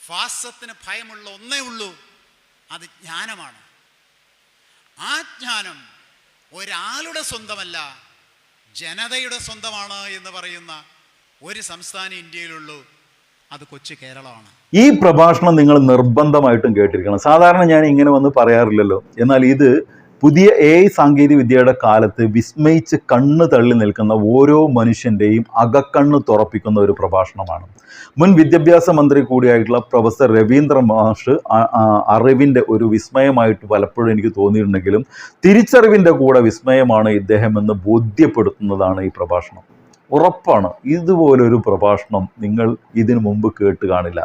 ഫാസത്തിന് ഭയമുള്ള ഒന്നേ ഉള്ളൂ, അത് ജ്ഞാനമാണ്. ആ ജ്ഞാനം ഒരാളുടെ സ്വന്തമല്ല, ജനതയുടെ സ്വന്തമാണ് എന്ന് പറയുന്ന ഒരു സംസ്ഥാനം ഇന്ത്യയിലുള്ളൂ, അത് കൊച്ചു കേരളമാണ്. ഈ പ്രഭാഷണം നിങ്ങൾ നിർബന്ധമായിട്ടും കേട്ടിരിക്കണം. സാധാരണ ഞാൻ ഇങ്ങനെ വന്ന് പറയാറില്ലല്ലോ. എന്നാൽ ഇത് പുതിയ AI സാങ്കേതിക വിദ്യയുടെ കാലത്ത് വിസ്മയിച്ച് കണ്ണ് തള്ളി നിൽക്കുന്ന ഓരോ മനുഷ്യൻ്റെയും അകക്കണ്ണ് തുറപ്പിക്കുന്ന ഒരു പ്രഭാഷണമാണ്. മുൻ വിദ്യാഭ്യാസ മന്ത്രി കൂടിയായിട്ടുള്ള പ്രൊഫസർ രവീന്ദ്ര മാഷ് അറിവിൻ്റെ ഒരു വിസ്മയമായിട്ട് പലപ്പോഴും എനിക്ക് തോന്നിയിട്ടുണ്ടെങ്കിലും തിരിച്ചറിവിൻ്റെ കൂടെ വിസ്മയമാണ് ഇദ്ദേഹം എന്ന് ബോധ്യപ്പെടുത്തുന്നതാണ് ഈ പ്രഭാഷണം. ഉറപ്പാണ് ഇതുപോലൊരു പ്രഭാഷണം നിങ്ങൾ ഇതിനു മുമ്പ് കേട്ട് കാണില്ല.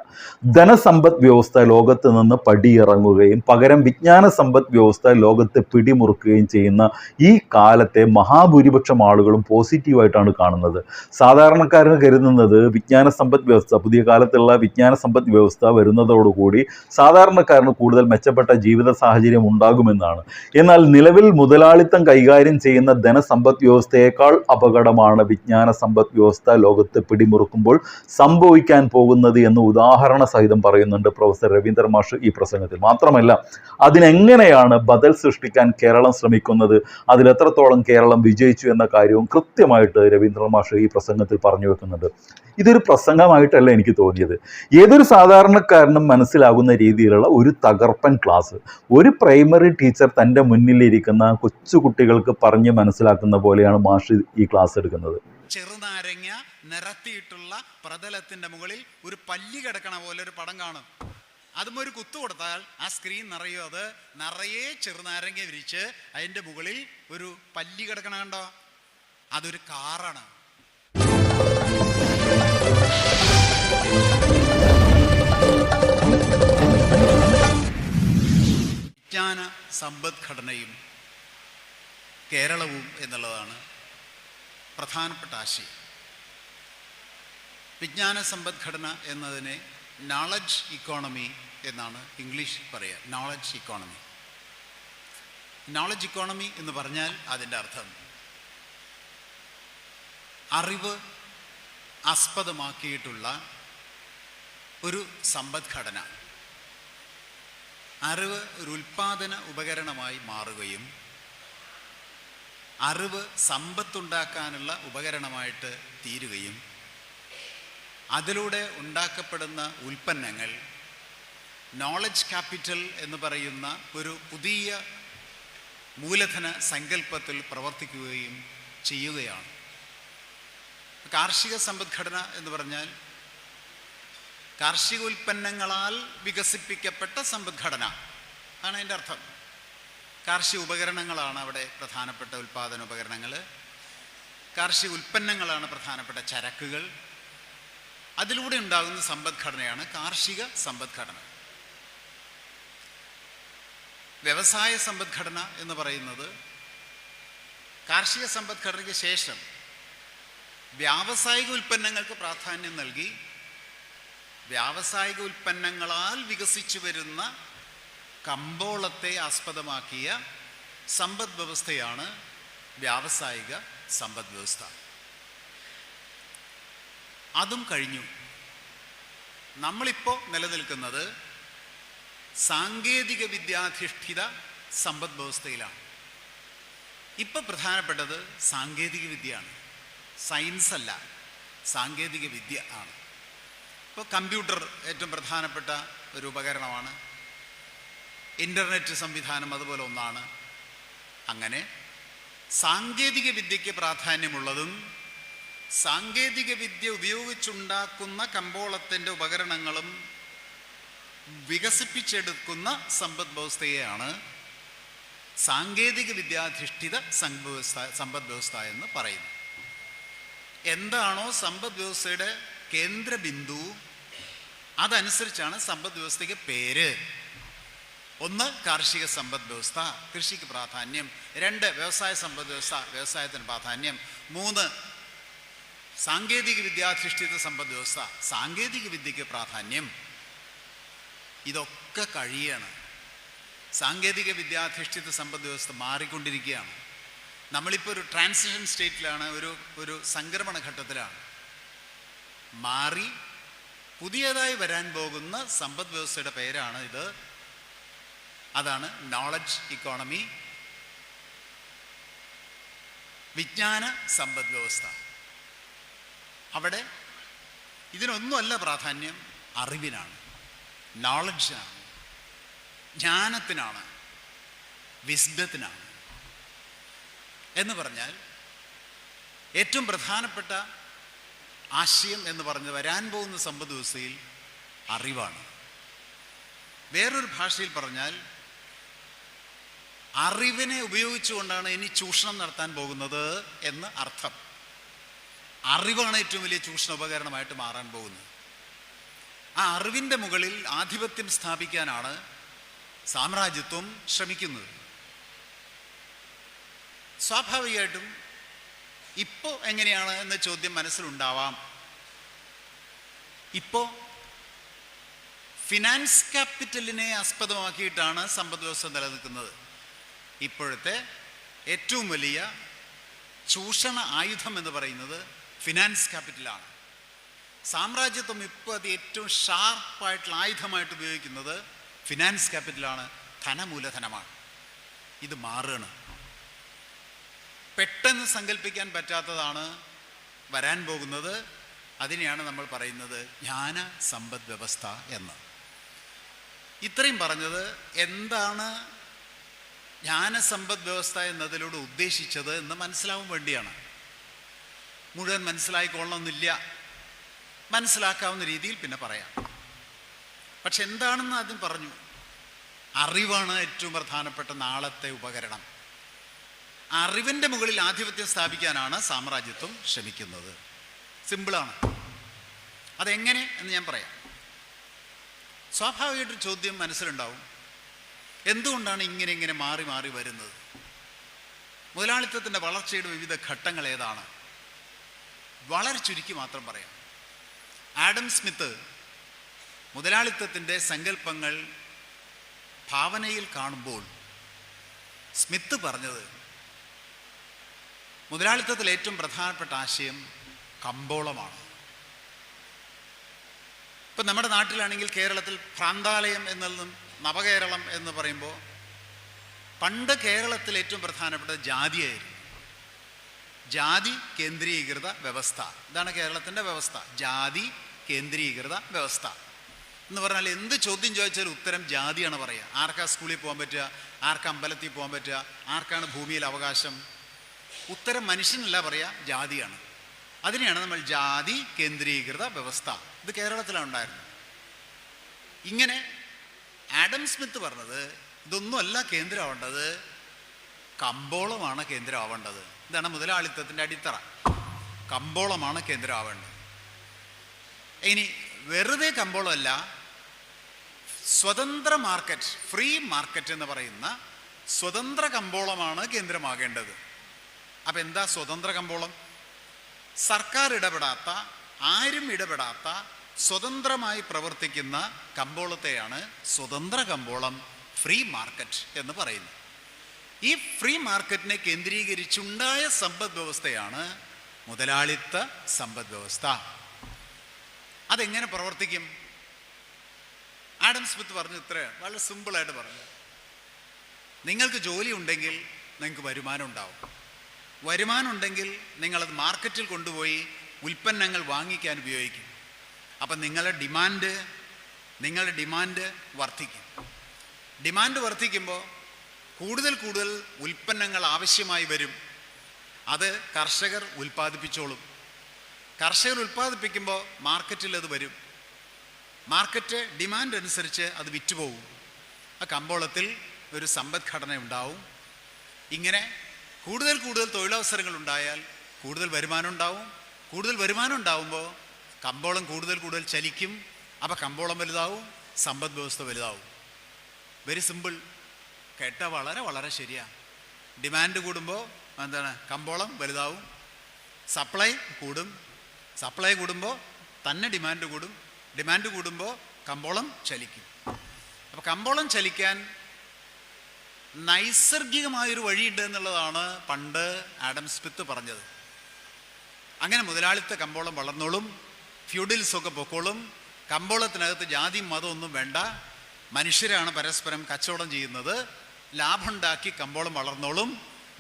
ധനസമ്പദ് വ്യവസ്ഥ ലോകത്ത് നിന്ന് പടിയിറങ്ങുകയും പകരം വിജ്ഞാന സമ്പദ് വ്യവസ്ഥ ലോകത്തെ പിടിമുറുക്കുകയും ചെയ്യുന്ന ഈ കാലത്തെ മഹാഭൂരിപക്ഷം ആളുകളും പോസിറ്റീവായിട്ടാണ് കാണുന്നത്. സാധാരണക്കാരന് കരുതുന്നത് വിജ്ഞാന സമ്പദ് വ്യവസ്ഥ, പുതിയ കാലത്തുള്ള വിജ്ഞാന സമ്പദ് വ്യവസ്ഥ വരുന്നതോടുകൂടി സാധാരണക്കാരന് കൂടുതൽ മെച്ചപ്പെട്ട ജീവിത സാഹചര്യം ഉണ്ടാകുമെന്നാണ്. എന്നാൽ നിലവിൽ മുതലാളിത്തം കൈകാര്യം ചെയ്യുന്ന ധനസമ്പദ് വ്യവസ്ഥയേക്കാൾ അപകടമാണ് വിജ്ഞാന സമ്പദ് വ്യവസ്ഥ ലോകത്ത് പിടിമുറുക്കുമ്പോൾ സംഭവിക്കാൻ പോകുന്നത് എന്ന് ഉദാഹരണ സഹിതം പറയുന്നുണ്ട് പ്രൊഫസർ രവീന്ദ്ര മാഷ് ഈ പ്രസംഗത്തിൽ. മാത്രമല്ല അതിനെങ്ങനെയാണ് ബദൽ സൃഷ്ടിക്കാൻ കേരളം ശ്രമിക്കുന്നത്, അതിലെത്രത്തോളം കേരളം വിജയിച്ചു എന്ന കാര്യവും കൃത്യമായിട്ട് രവീന്ദ്ര മാഷ് ഈ പ്രസംഗത്തിൽ പറഞ്ഞു വെക്കുന്നുണ്ട്. ഇതൊരു പ്രസംഗമായിട്ടല്ല എനിക്ക് തോന്നിയത്. ഏതൊരു സാധാരണക്കാരനും മനസ്സിലാകുന്ന രീതിയിലുള്ള ഒരു തകർപ്പൻ ക്ലാസ്. ഒരു പ്രൈമറി ടീച്ചർ തൻ്റെ മുന്നിലിരിക്കുന്ന കൊച്ചുകുട്ടികൾക്ക് പറഞ്ഞ് മനസ്സിലാക്കുന്ന പോലെയാണ് മാഷ് ഈ ക്ലാസ് എടുക്കുന്നത്. ചെറുനാരങ്ങ നിരത്തിയിട്ടുള്ള പ്രതലത്തിന്റെ മുകളിൽ ഒരു പല്ലി കിടക്കണ പോലെ ഒരു പടം കാണും. അതും ഒരു കുത്തു കൊടുത്താൽ ആ സ്ക്രീൻ നിറയും. അത് നിറയെ ചെറുനാരങ്ങ വിരിച്ച് അതിന്റെ മുകളിൽ ഒരു പല്ലി കിടക്കണ കണ്ടോ? അതൊരു കാറാണ്. വിജ്ഞാന സമ്പദ്ഘടനയും കേരളവും എന്നുള്ളതാണ് പ്രധാനപ്പെട്ട ആശയം. വിജ്ഞാന സമ്പദ്ഘടന എന്നതിനെ നോളജ് ഇക്കോണമി എന്നാണ് ഇംഗ്ലീഷിൽ പറയുക. Knowledge economy. നോളജ് ഇക്കോണമി എന്ന് പറഞ്ഞാൽ അതിൻ്റെ അർത്ഥം അറിവ് ആസ്പദമാക്കിയിട്ടുള്ള ഒരു സമ്പദ്ഘടന. അറിവ് ഒരു ഉൽപാദന ഉപകരണമായി മാറുകയും അറിവ് സമ്പത്തുണ്ടാക്കാനുള്ള ഉപകരണമായിട്ട് തീരുകയും അതിലൂടെ ഉണ്ടാക്കപ്പെടുന്ന ഉൽപ്പന്നങ്ങൾ നോളജ് ക്യാപിറ്റൽ എന്ന് പറയുന്ന ഒരു പുതിയ മൂലധന സങ്കല്പത്തിൽ പ്രവർത്തിക്കുകയും ചെയ്യുകയാണ്. കാർഷിക സമ്പദ്ഘടന എന്ന് പറഞ്ഞാൽ കാർഷിക ഉൽപ്പന്നങ്ങളാൽ വികസിപ്പിക്കപ്പെട്ട സമ്പദ്ഘടന ആണ് അതിൻ്റെ അർത്ഥം. കാർഷിക ഉപകരണങ്ങളാണ് അവിടെ പ്രധാനപ്പെട്ട ഉൽപ്പാദന ഉപകരണങ്ങൾ. കാർഷിക ഉൽപ്പന്നങ്ങളാണ് പ്രധാനപ്പെട്ട ചരക്കുകൾ. അതിലൂടെ ഉണ്ടാകുന്ന സമ്പദ്ഘടനയാണ് കാർഷിക സമ്പദ്ഘടന. വ്യവസായ സമ്പദ്ഘടന എന്ന് പറയുന്നത് കാർഷിക സമ്പദ്ഘടനയ്ക്ക് ശേഷം വ്യാവസായിക ഉൽപ്പന്നങ്ങൾക്ക് പ്രാധാന്യം നൽകി വ്യാവസായിക ഉൽപ്പന്നങ്ങളാൽ വികസിച്ചു വരുന്ന കമ്പോളത്തെ ആസ്പദമാക്കിയ സമ്പദ് വ്യവസ്ഥയാണ് വ്യാവസായിക സമ്പദ് വ്യവസ്ഥ. അതും കഴിഞ്ഞു. നമ്മളിപ്പോൾ നിലനിൽക്കുന്നത് സാങ്കേതിക വിദ്യാധിഷ്ഠിത സമ്പദ് വ്യവസ്ഥയിലാണ്. ഇപ്പം പ്രധാനപ്പെട്ടത് സാങ്കേതിക വിദ്യയാണ്, സയൻസ് അല്ല, സാങ്കേതിക വിദ്യ ആണ്. ഇപ്പോൾ കമ്പ്യൂട്ടർ ഏറ്റവും പ്രധാനപ്പെട്ട ഒരു ഉപകരണമാണ്. ഇൻ്റർനെറ്റ് സംവിധാനം അതുപോലെ ഒന്നാണ്. അങ്ങനെ സാങ്കേതിക വിദ്യയ്ക്ക് പ്രാധാന്യമുള്ളതും സാങ്കേതിക വിദ്യ ഉപയോഗിച്ചുണ്ടാക്കുന്ന കമ്പോളത്തിൻ്റെ ഉപകരണങ്ങളും വികസിപ്പിച്ചെടുക്കുന്ന സമ്പദ് വ്യവസ്ഥയെയാണ് സാങ്കേതിക വിദ്യാധിഷ്ഠിത സമ്പദ് വ്യവസ്ഥ എന്ന് പറയുന്നത്. എന്താണോ സമ്പദ് വ്യവസ്ഥയുടെ കേന്ദ്രബിന്ദു, അതനുസരിച്ചാണ് സമ്പദ് വ്യവസ്ഥയ്ക്ക് പേര്. ഒന്ന് കാർഷിക സമ്പദ് വ്യവസ്ഥ, കൃഷിക്ക് പ്രാധാന്യം. രണ്ട് വ്യവസായ സമ്പദ് വ്യവസ്ഥ, വ്യവസായത്തിന് പ്രാധാന്യം. മൂന്ന് സാങ്കേതിക വിദ്യാധിഷ്ഠിത സമ്പദ് വ്യവസ്ഥ, സാങ്കേതിക വിദ്യയ്ക്ക് പ്രാധാന്യം. ഇതൊക്കെ കഴിയാണ്. സാങ്കേതിക വിദ്യാധിഷ്ഠിത സമ്പദ് വ്യവസ്ഥ മാറിക്കൊണ്ടിരിക്കുകയാണ്. നമ്മളിപ്പോൾ ഒരു ട്രാൻസിഷൻ സ്റ്റേറ്റിലാണ്, ഒരു സംക്രമണ ഘട്ടത്തിലാണ്. മാറി പുതിയതായി വരാൻ പോകുന്ന സമ്പദ് വ്യവസ്ഥയുടെ പേരാണ് ഇത്. അതാണ് നോളജ് ഇക്കോണമി, വിജ്ഞാന സമ്പദ് വ്യവസ്ഥ. അവിടെ ഇതിനൊന്നുമല്ല പ്രാധാന്യം, അറിവിനാണ്, നോളജാണ്, ജ്ഞാനത്തിനാണ്, വിസ്ഡത്തിനാണ്. എന്ന് പറഞ്ഞാൽ ഏറ്റവും പ്രധാനപ്പെട്ട ആശയം എന്ന് പറഞ്ഞ് വരാൻ പോകുന്ന സമ്പദ് വ്യവസ്ഥയിൽ അറിവാണ്. വേറൊരു ഭാഷയിൽ പറഞ്ഞാൽ അറിവിനെ ഉപയോഗിച്ചുകൊണ്ടാണ് ഇനി ചൂഷണം നടത്താൻ പോകുന്നത് എന്ന് അർത്ഥം. അറിവാണ് ഏറ്റവും വലിയ ചൂഷണ ഉപകരണമായിട്ട് മാറാൻ പോകുന്നത്. ആ അറിവിൻ്റെ മുകളിൽ ആധിപത്യം സ്ഥാപിക്കാനാണ് സാമ്രാജ്യത്വം ശ്രമിക്കുന്നത്. സ്വാഭാവികമായിട്ടും ഇപ്പോൾ എങ്ങനെയാണ് എന്ന ചോദ്യം മനസ്സിലുണ്ടാവാം. ഇപ്പോൾ ഫിനാൻസ് ക്യാപിറ്റലിനെ ആസ്പദമാക്കിയിട്ടാണ് സമ്പദ് വ്യവസ്ഥ നിലനിൽക്കുന്നത്. ഇപ്പോഴത്തെ ഏറ്റവും വലിയ ചൂഷണ ആയുധം എന്ന് പറയുന്നത് ഫിനാൻസ് ക്യാപിറ്റലാണ്. സാമ്രാജ്യത്വം ഇപ്പോൾ അത് ഏറ്റവും ഷാർപ്പായിട്ടുള്ള ആയുധമായിട്ട് ഉപയോഗിക്കുന്നത് ഫിനാൻസ് ക്യാപിറ്റലാണ്, ധനമൂലധനമാണ്. ഇത് മാറുകയാണ്. പെട്ടെന്ന് സങ്കല്പിക്കാൻ പറ്റാത്തതാണ് വരാൻ പോകുന്നത്. അതിനെയാണ് നമ്മൾ പറയുന്നത് ജ്ഞാന സമ്പദ് വ്യവസ്ഥ എന്ന്. ഇത്രയും പറഞ്ഞത് എന്താണ് ജ്ഞാന സമ്പദ് വ്യവസ്ഥ എന്നതിലൂടെ ഉദ്ദേശിച്ചത് എന്ന് മനസ്സിലാവാൻ വേണ്ടിയാണ്. മുഴുവൻ മനസ്സിലായിക്കൊള്ളണമെന്നില്ല, മനസ്സിലാക്കാവുന്ന രീതിയിൽ പിന്നെ പറയാം. പക്ഷെ എന്താണെന്ന് ആദ്യം പറഞ്ഞു. അറിവാണ് ഏറ്റവും പ്രധാനപ്പെട്ട നാളത്തെ ഉപകരണം. അറിവിൻ്റെ മുകളിൽ ആധിപത്യം സ്ഥാപിക്കാനാണ് സാമ്രാജ്യത്വം ശ്രമിക്കുന്നത്. സിമ്പിളാണ്. അതെങ്ങനെ എന്ന് ഞാൻ പറയാം. സ്വാഭാവികമായിട്ടൊരു ചോദ്യം മനസ്സിലുണ്ടാവും, എന്തുകൊണ്ടാണ് ഇങ്ങനെ മാറി മാറി വരുന്നത്? മുതലാളിത്തത്തിൻ്റെ വളർച്ചയുടെ വിവിധ ഘട്ടങ്ങൾ ഏതാണ്? വളരെ ചുരുക്കി മാത്രം പറയാം. ആഡം സ്മിത്ത് മുതലാളിത്തത്തിൻ്റെ സങ്കല്പങ്ങൾ ഭാവനയിൽ കാണുമ്പോൾ സ്മിത്ത് പറഞ്ഞത് മുതലാളിത്തത്തിൽ ഏറ്റവും പ്രധാനപ്പെട്ട ആശയം കമ്പോളമാണ്. ഇപ്പം നമ്മുടെ നാട്ടിലാണെങ്കിൽ കേരളത്തിൽ ഭ്രാന്താലയം എന്നതും നവകേരളം എന്ന് പറയുമ്പോൾ പണ്ട് കേരളത്തിൽ ഏറ്റവും പ്രധാനപ്പെട്ടത് ജാതിയായിരുന്നു. ജാതി കേന്ദ്രീകൃത വ്യവസ്ഥ. ഇതാണ് കേരളത്തിൻ്റെ വ്യവസ്ഥ, ജാതി കേന്ദ്രീകൃത വ്യവസ്ഥ എന്ന് പറഞ്ഞാൽ എന്ത് ചോദ്യം ചോദിച്ചാലും ഉത്തരം ജാതിയാണ് പറയുക. ആർക്കാ സ്കൂളിൽ പോകാൻ പറ്റുക, ആർക്കാ അമ്പലത്തിൽ പോകാൻ പറ്റുക, ആർക്കാണ് ഭൂമിയിൽ അവകാശം? ഉത്തരം മനുഷ്യനല്ല പറയുക, ജാതിയാണ്. അതിനെയാണ് നമ്മൾ ജാതി കേന്ദ്രീകൃത വ്യവസ്ഥ. ഇത് കേരളത്തിലാണ് ഉണ്ടായിരുന്നത്. ഇങ്ങനെ ആഡം സ്മിത്ത് പറഞ്ഞത് ഇതൊന്നുമല്ല കേന്ദ്രമാവേണ്ടത്, കമ്പോളമാണ് കേന്ദ്രമാവേണ്ടത്. ഇതാണ് മുതലാളിത്തത്തിൻ്റെ അടിത്തറ. കമ്പോളമാണ് കേന്ദ്രമാവേണ്ടത്. ഇനി വെറുതെ കമ്പോളമല്ല, സ്വതന്ത്ര മാർക്കറ്റ്, ഫ്രീ മാർക്കറ്റ് എന്ന് പറയുന്ന സ്വതന്ത്ര കമ്പോളമാണ് കേന്ദ്രമാകേണ്ടത്. അപ്പം എന്താ സ്വതന്ത്ര കമ്പോളം? സർക്കാർ ഇടപെടാത്ത, ആരും ഇടപെടാത്ത, സ്വതന്ത്രമായി പ്രവർത്തിക്കുന്ന കമ്പോളത്തെയാണ് സ്വതന്ത്ര കമ്പോളം, ഫ്രീ മാർക്കറ്റ് എന്ന് പറയുന്നത്. ഈ ഫ്രീ മാർക്കറ്റിനെ കേന്ദ്രീകരിച്ചുണ്ടായ സമ്പദ് വ്യവസ്ഥയാണ് മുതലാളിത്ത സമ്പദ് വ്യവസ്ഥ. അതെങ്ങനെ പ്രവർത്തിക്കും? ആഡം സ്മിത്ത് പറഞ്ഞു ഇത്രയാണ്, വളരെ സിമ്പിളായിട്ട് പറഞ്ഞു. നിങ്ങൾക്ക് ജോലി ഉണ്ടെങ്കിൽ നിങ്ങൾക്ക് വരുമാനം ഉണ്ടാവും. വരുമാനം ഉണ്ടെങ്കിൽ നിങ്ങളത് മാർക്കറ്റിൽ കൊണ്ടുപോയി ഉൽപ്പന്നങ്ങൾ വാങ്ങിക്കാൻ ഉപയോഗിക്കും. അപ്പം നിങ്ങളുടെ ഡിമാൻഡ് വർദ്ധിക്കും. ഡിമാൻഡ് വർദ്ധിക്കുമ്പോൾ കൂടുതൽ കൂടുതൽ ഉൽപ്പന്നങ്ങൾ ആവശ്യമായി വരും. അത് കർഷകർ ഉൽപ്പാദിപ്പിച്ചോളും. കർഷകർ ഉൽപ്പാദിപ്പിക്കുമ്പോൾ മാർക്കറ്റിൽ അത് വരും. മാർക്കറ്റ് ഡിമാൻഡ് അനുസരിച്ച് അത് വിറ്റുപോകും. ആ കമ്പോളത്തിൽ ഒരു സമ്പദ്ഘടന ഉണ്ടാവും. ഇങ്ങനെ കൂടുതൽ കൂടുതൽ തൊഴിലവസരങ്ങൾ ഉണ്ടായാൽ കൂടുതൽ വരുമാനം ഉണ്ടാവും. കൂടുതൽ വരുമാനം ഉണ്ടാവുമ്പോൾ കമ്പോളം കൂടുതൽ കൂടുതൽ ചലിക്കും. അപ്പോൾ കമ്പോളം വലുതാവും, സമ്പദ് വ്യവസ്ഥ വലുതാവും. Very simple. കേട്ടാൽ വളരെ വളരെ ശരിയാണ്. ഡിമാൻഡ് കൂടുമ്പോൾ എന്താണ്? കമ്പോളം വലുതാവും. സപ്ലൈ കൂടും. സപ്ലൈ കൂടുമ്പോൾ തന്നെ ഡിമാൻഡ് കൂടും. ഡിമാൻഡ് കൂടുമ്പോൾ കമ്പോളം ചലിക്കും. അപ്പോൾ കമ്പോളം ചലിക്കാൻ നൈസർഗികമായൊരു വഴിയുണ്ട് എന്നുള്ളതാണ് പണ്ട് ആഡം സ്മിത്ത് പറഞ്ഞത്. അങ്ങനെ മുതലാളിത്ത കമ്പോളം വളർന്നോളും, ഫ്യൂഡൽസൊക്കെ പൊക്കോളും, കമ്പോളത്തിനകത്ത് ജാതി മതമൊന്നും വേണ്ട, മനുഷ്യരാണ് പരസ്പരം കച്ചവടം ചെയ്യുന്നത്, ലാഭമുണ്ടാക്കി കമ്പോളം വളർന്നോളും,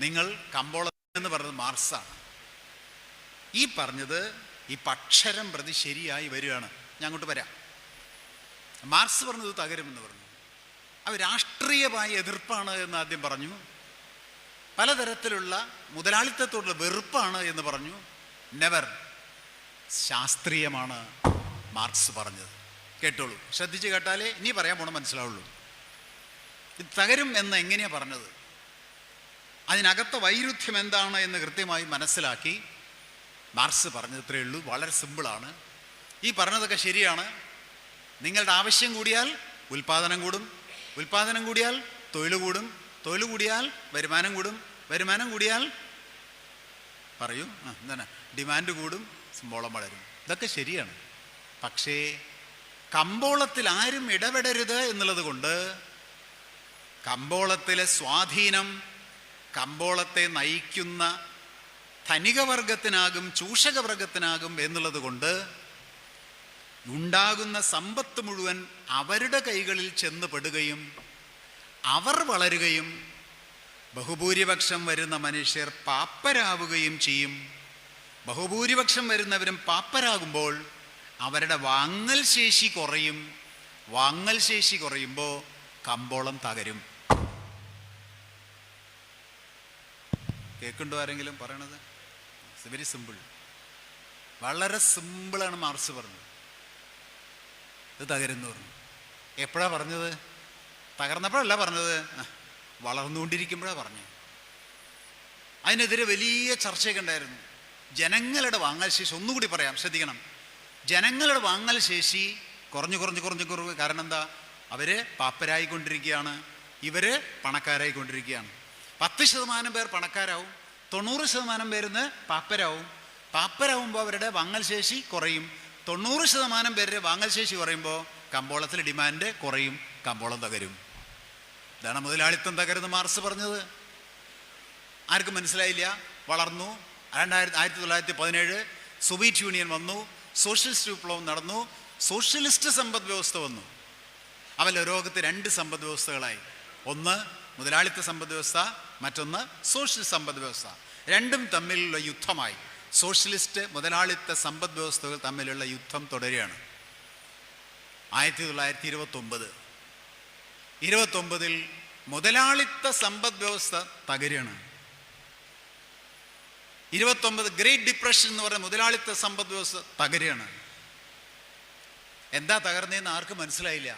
നിങ്ങൾ കമ്പോളം എന്ന് പറഞ്ഞത് മാർക്സാണ്. ഈ പറഞ്ഞത് ഈ അക്ഷരം പ്രതി ശരിയായി വരികയാണ്. ഞാൻ അങ്ങോട്ട് വരാം. മാർക്സ് പറഞ്ഞത് തകരുമെന്ന് പറഞ്ഞു. അത് രാഷ്ട്രീയമായ എതിർപ്പാണ് എന്ന് ആദ്യം പറഞ്ഞു, പലതരത്തിലുള്ള മുതലാളിത്തത്തോടുള്ള വെറുപ്പാണ് എന്ന് പറഞ്ഞു. നെവർ, ശാസ്ത്രീയമാണ് മാർക്സ് പറഞ്ഞത്. കേട്ടോളൂ, ശ്രദ്ധിച്ച് കേട്ടാലേ ഇനി പറയാൻ പോണ മനസ്സിലാവുള്ളൂ. ഇത് തകരും എന്ന് എങ്ങനെയാണ് പറഞ്ഞത്, അതിനകത്ത വൈരുദ്ധ്യം എന്താണ് എന്ന് കൃത്യമായി മനസ്സിലാക്കി മാർക്സ് പറഞ്ഞത് ഇത്രയേ ഉള്ളൂ. വളരെ സിമ്പിളാണ്. ഈ പറഞ്ഞതൊക്കെ ശരിയാണ്. നിങ്ങളുടെ ആവശ്യം കൂടിയാൽ ഉൽപ്പാദനം കൂടും, ഉൽപ്പാദനം കൂടിയാൽ തൊഴിൽ കൂടും, തൊഴിൽ കൂടിയാൽ വരുമാനം കൂടും, വരുമാനം കൂടിയാൽ പറയൂ എന്താണ് ഡിമാൻഡ് കൂടും, ശമ്പളം വളരും. ഇതൊക്കെ ശരിയാണ്. പക്ഷേ കമ്പോളത്തിൽ ആരും ഇടപെടരുത് എന്നുള്ളത് കൊണ്ട് കമ്പോളത്തിലെ സ്വാധീനം കമ്പോളത്തെ നയിക്കുന്ന ധനികവർഗത്തിനാകും ചൂഷകവർഗത്തിനാകും എന്നുള്ളത് കൊണ്ട് ഉണ്ടാകുന്ന സമ്പത്ത് മുഴുവൻ അവരുടെ കൈകളിൽ ചെന്ന് പെടുകയും അവർ വളരുകയും ബഹുഭൂരിപക്ഷം വരുന്ന മനുഷ്യർ പാപ്പരാവുകയും ചെയ്യും. ബഹുഭൂരിപക്ഷം വരുന്നവരും പാപ്പരാകുമ്പോൾ അവരുടെ വാങ്ങൽ ശേഷി കുറയും. വാങ്ങൽ ശേഷി കുറയുമ്പോൾ കമ്പോളം തകരും. കേൾക്കുന്നുണ്ടോ ആരെങ്കിലും പറയണത്? It's very simple. വളരെ സിമ്പിളാണ് മാർക്സ് പറഞ്ഞത്. ഇത് തകരുന്നു പറഞ്ഞു. എപ്പോഴാണ് പറഞ്ഞത്? തകർന്നപ്പോഴല്ല പറഞ്ഞത്, വളർന്നുകൊണ്ടിരിക്കുമ്പോഴാണ് പറഞ്ഞത്. അതിനെതിരെ വലിയ ചർച്ചയൊക്കെ ഉണ്ടായിരുന്നു. ജനങ്ങളുടെ വാങ്ങൽ ശേഷി, ഒന്നുകൂടി പറയാം, ശ്രദ്ധിക്കണം, ജനങ്ങളുടെ വാങ്ങൽ ശേഷി കുറഞ്ഞു. കാരണം എന്താ? അവർ പാപ്പരായിക്കൊണ്ടിരിക്കുകയാണ്, ഇവർ പണക്കാരായിക്കൊണ്ടിരിക്കുകയാണ്. 10% പേർ പണക്കാരാവും, 90% പേരിന്ന് പാപ്പരാവും. പാപ്പരാവുമ്പോൾ അവരുടെ വാങ്ങൽ ശേഷി കുറയും. 90% പേരുടെ വാങ്ങൽ ശേഷി കുറയുമ്പോൾ കമ്പോളത്തിൽ ഡിമാൻഡ് കുറയും, കമ്പോളം തകരും. ഇതാണ് മുതലാളിത്തം തകരുന്ന മാർക്സ് പറഞ്ഞത്. ആർക്കും മനസ്സിലായില്ല. വളർന്നു. 1917 സോവിയറ്റ് യൂണിയൻ വന്നു, സോഷ്യലിസ്റ്റ് വിപ്ലവം നടന്നു, സോഷ്യലിസ്റ്റ് സമ്പദ് വ്യവസ്ഥ വന്നു. അവ ലോകത്ത് 2 സമ്പദ് വ്യവസ്ഥകളായി. ഒന്ന് മുതലാളിത്ത സമ്പദ് വ്യവസ്ഥ, മറ്റൊന്ന് സോഷ്യലിസ്റ്റ് സമ്പദ് വ്യവസ്ഥ. രണ്ടും തമ്മിലുള്ള യുദ്ധമായി. സോഷ്യലിസ്റ്റ് മുതലാളിത്ത സമ്പദ് വ്യവസ്ഥകൾ തമ്മിലുള്ള യുദ്ധം തുടരുകയാണ്. 1929 മുതലാളിത്ത സമ്പദ് വ്യവസ്ഥ തകരുകയാണ്. 29 ഗ്രേറ്റ് ഡിപ്രഷൻ എന്ന് പറയുന്ന മുതലാളിത്ത സമ്പദ് വ്യവസ്ഥ തകരുകയാണ്. എന്താ തകർന്നതെന്ന് ആർക്കും മനസ്സിലായില്ല.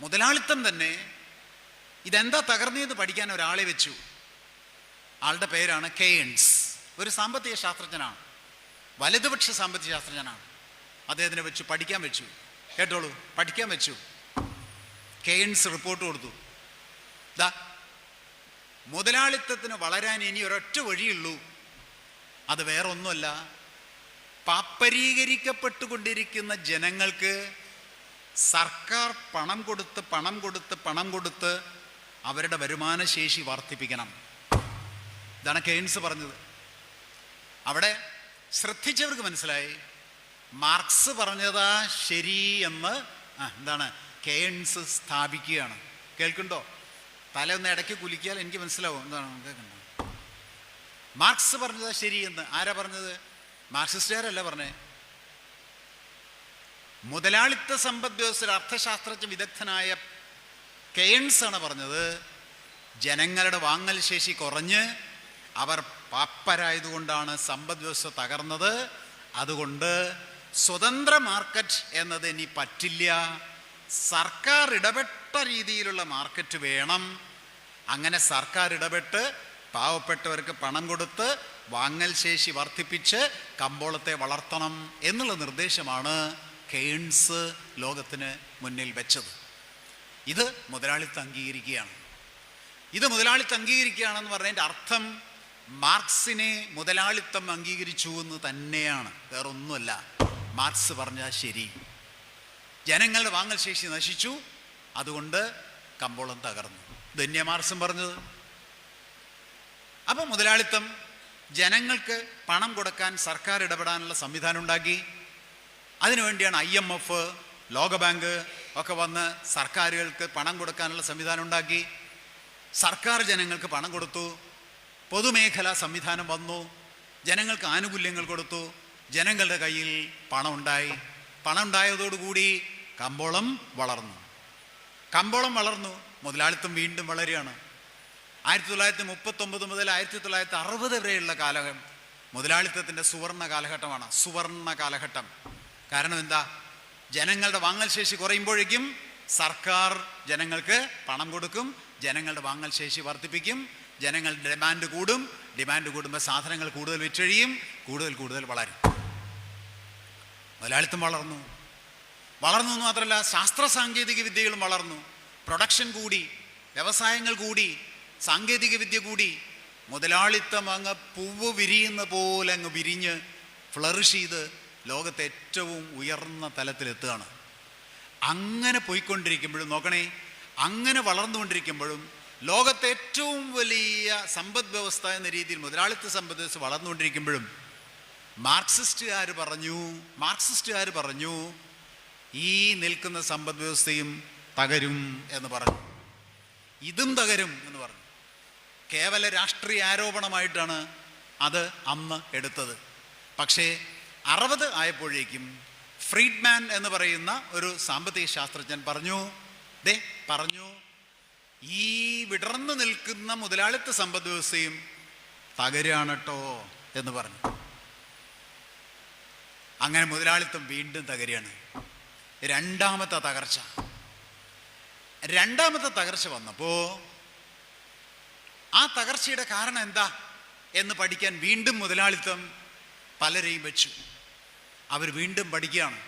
മുതലാളിത്തം തന്നെ ഇതെന്താ തകർന്നതെന്ന് പഠിക്കാൻ ഒരാളെ വെച്ചു. ആളുടെ പേരാണ് കെയ്ൻസ്. ഒരു സാമ്പത്തിക ശാസ്ത്രജ്ഞനാണ്, വലതുപക്ഷ സാമ്പത്തിക ശാസ്ത്രജ്ഞനാണ്. അദ്ദേഹത്തിനെ വെച്ചു പഠിക്കാൻ വെച്ചു. കേട്ടോളൂ, പഠിക്കാൻ വെച്ചു. കെയ്ൻസ് റിപ്പോർട്ട് കൊടുത്തു. മുതലാളിത്തത്തിന് വളരാൻ ഇനി ഒരൊറ്റ വഴിയുള്ളൂ. അത് വേറൊന്നുമല്ല, പാപ്പരീകരിക്കപ്പെട്ടുകൊണ്ടിരിക്കുന്ന ജനങ്ങൾക്ക് സർക്കാർ പണം കൊടുത്ത് അവരുടെ വരുമാനശേഷി വർദ്ധിപ്പിക്കണം. ഇതാണ് കെയ്ൻസ് പറഞ്ഞത്. അവിടെ ശ്രദ്ധിച്ചവർക്ക് മനസ്സിലായി മാർക്സ് പറഞ്ഞതാ ശരി എന്ന്. എന്താണ് കെയ്ൻസ് സ്ഥാപിക്കുകയാണ്. കേൾക്കുന്നുണ്ടോ? തല ഒന്ന് ഇടയ്ക്ക് കുലിക്കിയാൽ എനിക്ക് മനസ്സിലാവും. എന്താണ് കേൾക്കണ്ടോ? മാർക്സ് പറഞ്ഞതാ ശരി എന്ന്. ആരാ പറഞ്ഞത്? മാർക്സിസ്റ്റുകാരല്ല പറഞ്ഞേ. മുതലാളിത്ത സമ്പദ് വ്യവസ്ഥയുടെ അർത്ഥശാസ്ത്രജ്ഞ വിദഗ്ധനായ കെയ്ൻസ് ആണ് പറഞ്ഞത്. ജനങ്ങളുടെ വാങ്ങൽ ശേഷി കുറഞ്ഞ് അവർ പാപ്പരായതുകൊണ്ടാണ് സമ്പദ് വ്യവസ്ഥ തകർന്നത്. അതുകൊണ്ട് സ്വതന്ത്ര മാർക്കറ്റ് എന്നത് ഇനി പറ്റില്ല, സർക്കാർ ഇടപെട്ട രീതിയിലുള്ള മാർക്കറ്റ് വേണം. അങ്ങനെ സർക്കാർ ഇടപെട്ട് പാവപ്പെട്ടവർക്ക് പണം കൊടുത്ത് വാങ്ങൽ ശേഷി വർദ്ധിപ്പിച്ച് കമ്പോളത്തെ വളർത്തണം എന്നുള്ള നിർദ്ദേശമാണ് കെയ്ൻസ് ലോകത്തിന് മുന്നിൽ വെച്ചത്. ഇത് മുതലാളിത്തം അംഗീകരിക്കുകയാണ്. ഇത് മുതലാളിത്തം അംഗീകരിക്കുകയാണെന്ന് പറഞ്ഞതിൻ്റെ അർത്ഥം മാർക്സിനെ മുതലാളിത്തം അംഗീകരിച്ചു എന്ന് തന്നെയാണ്, വേറൊന്നുമല്ല. മാർക്സ് പറഞ്ഞാൽ ശരി. ജനങ്ങളുടെ വാങ്ങൽ ശേഷി നശിച്ചു, അതുകൊണ്ട് കമ്പോളം തകർന്നു. ഇതന്നെയാണ് മാർക്സും പറഞ്ഞത്. അപ്പം മുതലാളിത്തം ജനങ്ങൾക്ക് പണം കൊടുക്കാൻ സർക്കാർ ഇടപെടാനുള്ള സംവിധാനം ഉണ്ടാക്കി. അതിനുവേണ്ടിയാണ് IMF, ലോകബാങ്ക് ഒക്കെ വന്ന് സർക്കാരുകൾക്ക് പണം കൊടുക്കാനുള്ള സംവിധാനം ഉണ്ടാക്കി. സർക്കാർ ജനങ്ങൾക്ക് പണം കൊടുത്തു, പൊതുമേഖലാ സംവിധാനം വന്നു, ജനങ്ങൾക്ക് ആനുകൂല്യങ്ങൾ കൊടുത്തു, ജനങ്ങളുടെ കയ്യിൽ പണം ഉണ്ടായി. പണം ഉണ്ടായതോടുകൂടി കമ്പോളം വളർന്നു. കമ്പോളം വളർന്നു, മുതലാളിത്തം വീണ്ടും വളരുകയാണ്. 1939 മുതൽ 1960 വരെയുള്ള കാലഘട്ടം മുതലാളിത്തത്തിൻ്റെ സുവർണ കാലഘട്ടമാണ്. സുവർണ കാലഘട്ടം. കാരണം എന്താ? ജനങ്ങളുടെ വാങ്ങൽ ശേഷി കുറയുമ്പോഴേക്കും സർക്കാർ ജനങ്ങൾക്ക് പണം കൊടുക്കും, ജനങ്ങളുടെ വാങ്ങൽ ശേഷി വർദ്ധിപ്പിക്കും, ജനങ്ങളുടെ ഡിമാൻഡ് കൂടും, ഡിമാൻഡ് കൂടുമ്പോൾ സാധനങ്ങൾ കൂടുതൽ വിറ്റഴിയും, കൂടുതൽ വളരും. മുതലാളിത്തം വളർന്നു. വളർന്നു എന്ന് മാത്രമല്ല, ശാസ്ത്ര സാങ്കേതിക വിദ്യകളും വളർന്നു. പ്രൊഡക്ഷൻ കൂടി, വ്യവസായങ്ങൾ കൂടി, സാങ്കേതിക വിദ്യ കൂടി. മുതലാളിത്തം അങ്ങ് പൂവ് വിരിയുന്ന പോലെ അങ്ങ് വിരിഞ്ഞ് ഫ്ലറിഷ് ചെയ്ത് ലോകത്തെ ഏറ്റവും ഉയർന്ന തലത്തിലെത്തുകയാണ്. അങ്ങനെ പോയിക്കൊണ്ടിരിക്കുമ്പോഴും നോക്കണേ, അങ്ങനെ വളർന്നുകൊണ്ടിരിക്കുമ്പോഴും ലോകത്തെ ഏറ്റവും വലിയ സമ്പദ് വ്യവസ്ഥ എന്ന രീതിയിൽ മുതലാളിത്ത സമ്പദ് വ്യവസ്ഥ വളർന്നുകൊണ്ടിരിക്കുമ്പോഴും മാർക്സിസ്റ്റുകാർ പറഞ്ഞു ഈ നിൽക്കുന്ന സമ്പദ് വ്യവസ്ഥയും തകരും എന്ന് പറഞ്ഞു. ഇതും തകരും എന്ന് പറഞ്ഞു. കേവല രാഷ്ട്രീയ ആരോപണമായിട്ടാണ് അത് അന്ന് എടുത്തത്. പക്ഷേ 60 ആയപ്പോഴേക്കും ഫ്രീഡ്മാൻ എന്ന് പറയുന്ന ഒരു സാമ്പത്തിക ശാസ്ത്രജ്ഞൻ പറഞ്ഞു ഈ വിടർന്നു നിൽക്കുന്ന മുതലാളിത്ത സമ്പദ് വ്യവസ്ഥയും തകരുകയാണ് കേട്ടോ എന്ന് പറഞ്ഞു. അങ്ങനെ മുതലാളിത്തം വീണ്ടും തകരുകയാണ്. രണ്ടാമത്തെ തകർച്ച വന്നപ്പോൾ ആ തകർച്ചയുടെ കാരണം എന്താ എന്ന് പഠിക്കാൻ വീണ്ടും മുതലാളിത്തം പലരെയും വെച്ചു. അവർ വീണ്ടും പഠിക്കുകയാണ്.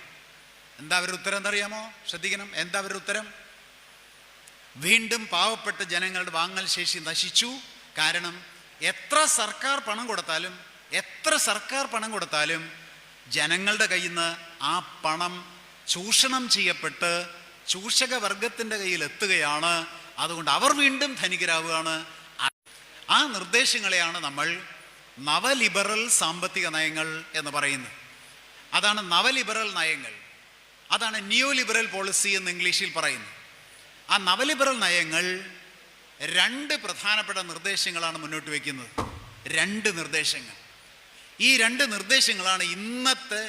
എന്താ അവരുടെ ഉത്തരം എന്നറിയാമോ? ശ്രദ്ധിക്കണം. എന്താ അവരുടെ ഉത്തരം? വീണ്ടും പാവപ്പെട്ട ജനങ്ങളുടെ വാങ്ങൽ ശേഷി നശിച്ചു. കാരണം എത്ര സർക്കാർ പണം കൊടുത്താലും ജനങ്ങളുടെ കയ്യിൽ നിന്ന് ആ പണം ചൂഷണം ചെയ്യപ്പെട്ട് ചൂഷക വർഗത്തിൻ്റെ കയ്യിൽ എത്തുകയാണ്. അതുകൊണ്ട് അവർ വീണ്ടും ധനികരാവുകയാണ്. ആ നിർദ്ദേശങ്ങളെയാണ് നമ്മൾ നവലിബറൽ സാമ്പത്തിക നയങ്ങൾ എന്ന് പറയുന്നത്. അതാണ് നവലിബറൽ നയങ്ങൾ. അതാണ് ന്യൂ ലിബറൽ പോളിസി എന്ന് ഇംഗ്ലീഷിൽ പറയുന്നത്. ആ നവലിബറൽ നയങ്ങൾ 2 പ്രധാനപ്പെട്ട നിർദ്ദേശങ്ങളാണ് മുന്നോട്ട് വയ്ക്കുന്നത്. 2 നിർദ്ദേശങ്ങൾ. ഈ 2 നിർദ്ദേശങ്ങളാണ് ഇന്നത്തെ